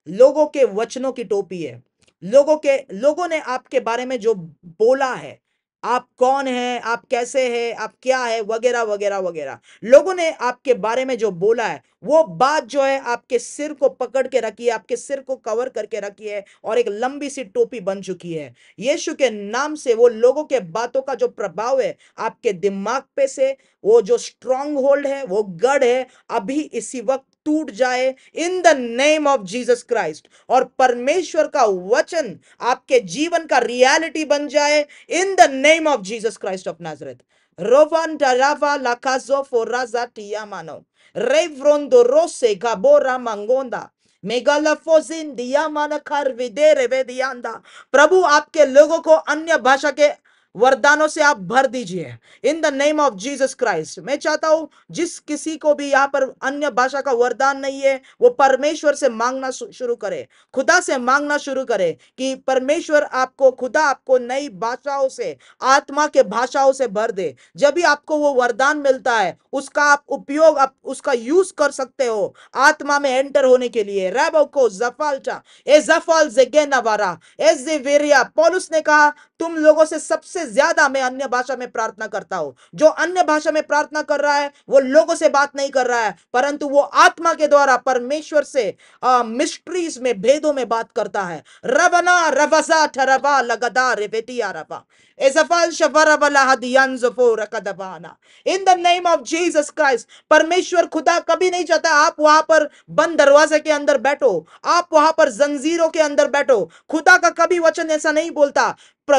लोगों के वचनों की टोपी है। लोगों ने आपके बारे में जो बोला है, आप कौन हैं, आप कैसे हैं, आप क्या है, वगैरह वगैरह वगैरह, लोगों ने आपके बारे में जो बोला है वो बात जो है आपके सिर को पकड़ के रखी है, आपके सिर को कवर करके रखी है और एक लंबी सी टोपी बन चुकी है। यीशु के नाम से वो लोगों के बातों का जो प्रभाव है आपके दिमाग पे से, वो जो स्ट्रॉन्ग होल्ड है, वो गढ़ है, अभी इसी वक्त टूट जाए in the name of Jesus Christ और परमेश्वर का वचन आपके जीवन का रियलिटी बन जाए in the name of Jesus Christ of Nazareth. रोvan darava lakazo foraza tiamano revrondo rose gabora mangonda मेगाला फोजिन दियामाना करविदे रेवेदियांदा। प्रभु आपके लोगों को अन्य भाषा के वरदानों से आप भर दीजिए इन the name of Jesus Christ. मैं चाहता हूं जिस किसी को भी यहाँ पर अन्य भाषा का वरदान नहीं है वो परमेश्वर से मांगना शुरू करे, खुदा से मांगना शुरू करे कि परमेश्वर आपको, खुदा आपको नई भाषाओं से, आत्मा के भाषाओं से भर दे। जब भी आपको वो वरदान मिलता है उसका आप उपयोग, आप उसका यूज कर सकते हो आत्मा में एंटर होने के लिए। रैबो को जफाल्टा ए जफाल जेगेनावारा ए जेवेरिया। पौलुस ने कहा तुम लोगों से सबसे ज्यादा मैं अन्य भाषा में प्रार्थना करता हूं। जो अन्य भाषा में प्रार्थना कर रहा है वो लोगों से बात नहीं कर रहा है, परंतु वो आत्मा के द्वारा परमेश्वर से मिस्ट्रीज में, भेदों में बात करता है। रवना रवजा ठरवा लगदा रेवेटिया रवा एजफाल शवरवला हदियन जफो रकदबाना in the name of Jesus Christ. परमेश्वर खुदा कभी नहीं चाहता आप वहां पर बंद दरवाजे के अंदर बैठो, आप वहां पर जंजीरों के अंदर बैठो। खुदा का कभी वचन ऐसा नहीं बोलता।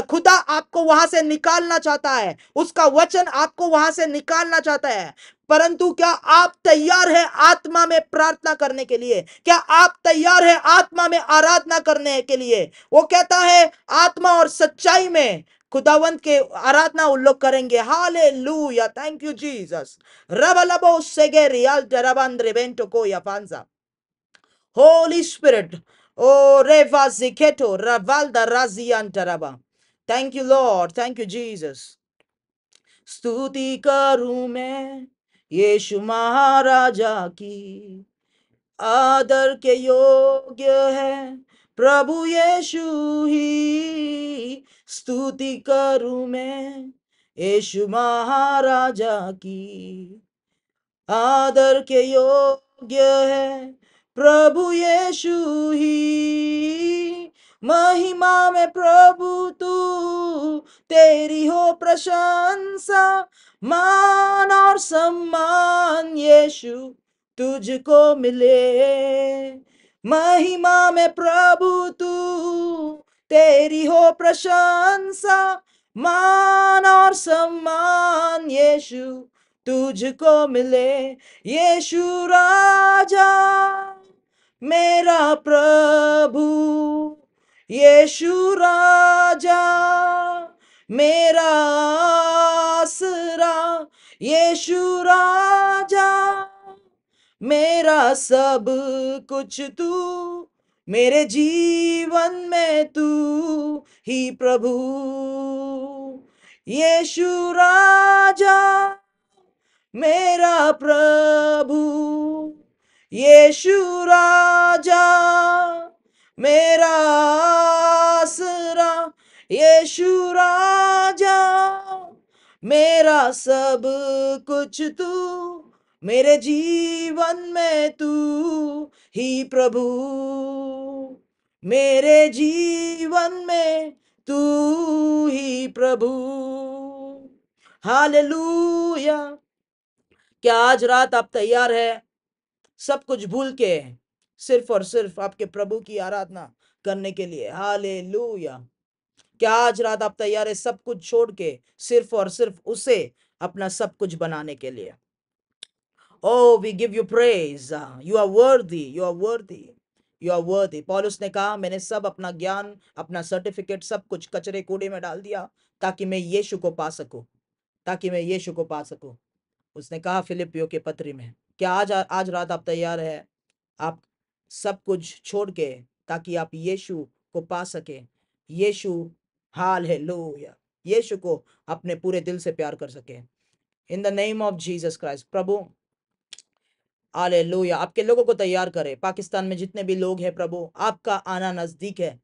खुदा आपको वहां से निकालना चाहता है, उसका वचन आपको वहां से निकालना चाहता है। परंतु क्या आप तैयार है आत्मा में प्रार्थना करने के लिए? क्या आप तैयार है आत्मा में आराधना करने के लिए? वो कहता है आत्मा और सच्चाई में खुदावंत के आराधना उन लोग करेंगे। Hallelujah, thank you Jesus. रबलबो सेगेरियल दरबंद्रेवेंटो को याफांजा होली स्पिरिट ओ रेवा जिकेटो रवाल्दा राजियान तरबा। Thank you Lord, thank you Jesus. स्तुति करूं मैं यीशु महाराजा की, आदर के योग्य है प्रभु यीशु ही। स्तुति करूं मैं यीशु महाराजा की, आदर के योग्य है प्रभु यीशु ही। महिमा में प्रभु तू, तेरी हो प्रशंसा, मान और सम्मान यीशु तुझको मिले। महिमा में प्रभु तू, तेरी हो प्रशंसा, मान और सम्मान यीशु तुझको मिले। यीशु राजा मेरा प्रभु, यीशु राजा मेरा आसरा, यीशु राजा मेरा सब कुछ तू, मेरे जीवन में तू ही प्रभु। यीशु राजा मेरा प्रभु, यीशु राजा मेरा आसरा, यीशु राजा मेरा सब कुछ तू, मेरे जीवन में तू ही प्रभु, मेरे जीवन में तू ही प्रभु। हालेलुया। क्या आज रात आप तैयार है सब कुछ भूल के सिर्फ और सिर्फ आपके प्रभु की आराधना करने के लिए? हालेलुया। क्या आज रात आप तैयार है सब कुछ छोड़ के सिर्फ और सिर्फ उसे अपना सब कुछ बनाने के लिए? Oh, we give you praise. You are worthy. You are worthy. You are worthy. पौलुस ने कहा मैंने सब अपना ज्ञान, अपना सर्टिफिकेट, सब कुछ कचरे कूड़े में डाल दिया ताकि मैं यीशु को पा सकूं, ताकि मैं यीशु को पा सकूं। उसने कहा फिलिपियों के पत्री में। क्या आज रात आप तैयार है आप सब कुछ छोड़ के ताकि आप यीशु को पा सके? यीशु, हालेलुया, यीशु को अपने पूरे दिल से प्यार कर सके। इन the name of Jesus Christ. Prabhu hallelujah आपके लोगों को तैयार करे। पाकिस्तान में जितने भी लोग हैं प्रभु, आपका आना नजदीक है,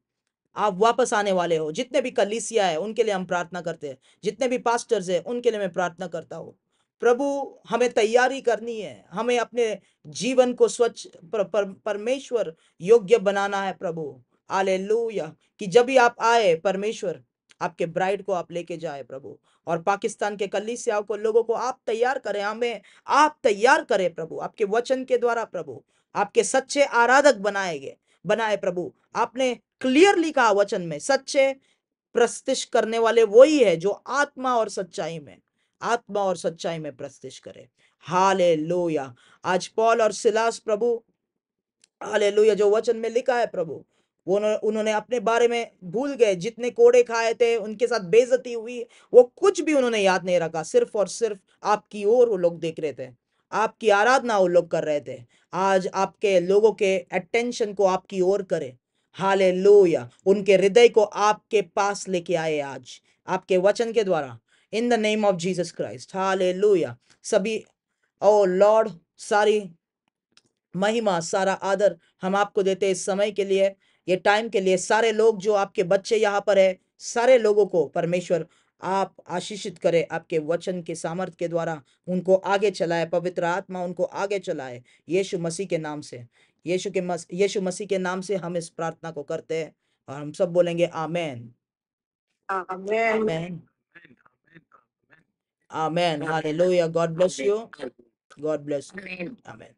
आप वापस आने वाले हो। जितने भी कलीसिया है उनके लिए हम प्रार्थना करते हैं, जितने भी पास्टर्स है उनके लिए मैं प्रार्थना करता हूँ। प्रभु हमें तैयारी करनी है, हमें अपने जीवन को स्वच्छ परमेश्वर योग्य बनाना है प्रभु। हालेलुया कि जब भी आप आए परमेश्वर आपके ब्राइड को आप लेके जाए प्रभु, और पाकिस्तान के कलीसियाओं को, लोगों को आप तैयार करें, हमें आप तैयार करें प्रभु आपके वचन के द्वारा प्रभु, आपके सच्चे आराधक बनाए प्रभु। आपने क्लियरली कहा वचन में, सच्चे प्रस्तिश करने वाले वही है जो आत्मा और सच्चाई में प्रस्तिश करे। हालेलुया। आज पौल और सिलास प्रभु, हालेलुया, जो वचन में लिखा है प्रभु, वो उन्होंने अपने बारे में भूल गए। जितने कोड़े खाए थे, उनके साथ बेइज्जती हुई, वो कुछ भी उन्होंने याद नहीं रखा। सिर्फ और सिर्फ आपकी ओर वो लोग देख रहे थे, आपकी आराधना वो लोग कर रहे थे। आज आपके लोगों के अटेंशन को आपकी ओर करे। हालेलुया, उनके हृदय को आपके पास लेके आए आज आपके वचन के द्वारा, इन the name of Jesus Christ. Hallelujah. सभी ओ लॉर्ड, सारी महिमा, सारा आदर हम आपको देते हैं इस समय के लिए, ये टाइम के लिए। सारे लोग जो आपके बच्चे यहाँ पर है, सारे लोगों को परमेश्वर आप आशीषित करें आपके वचन के सामर्थ के द्वारा, उनको आगे चलाए, पवित्र आत्मा उनको आगे चलाए, यीशु मसीह के नाम से। यीशु मसीह के नाम से हम इस प्रार्थना को करते हैं और हम सब बोलेंगे amen, amen, amen. Hallelujah. God bless you, God bless you. Amen.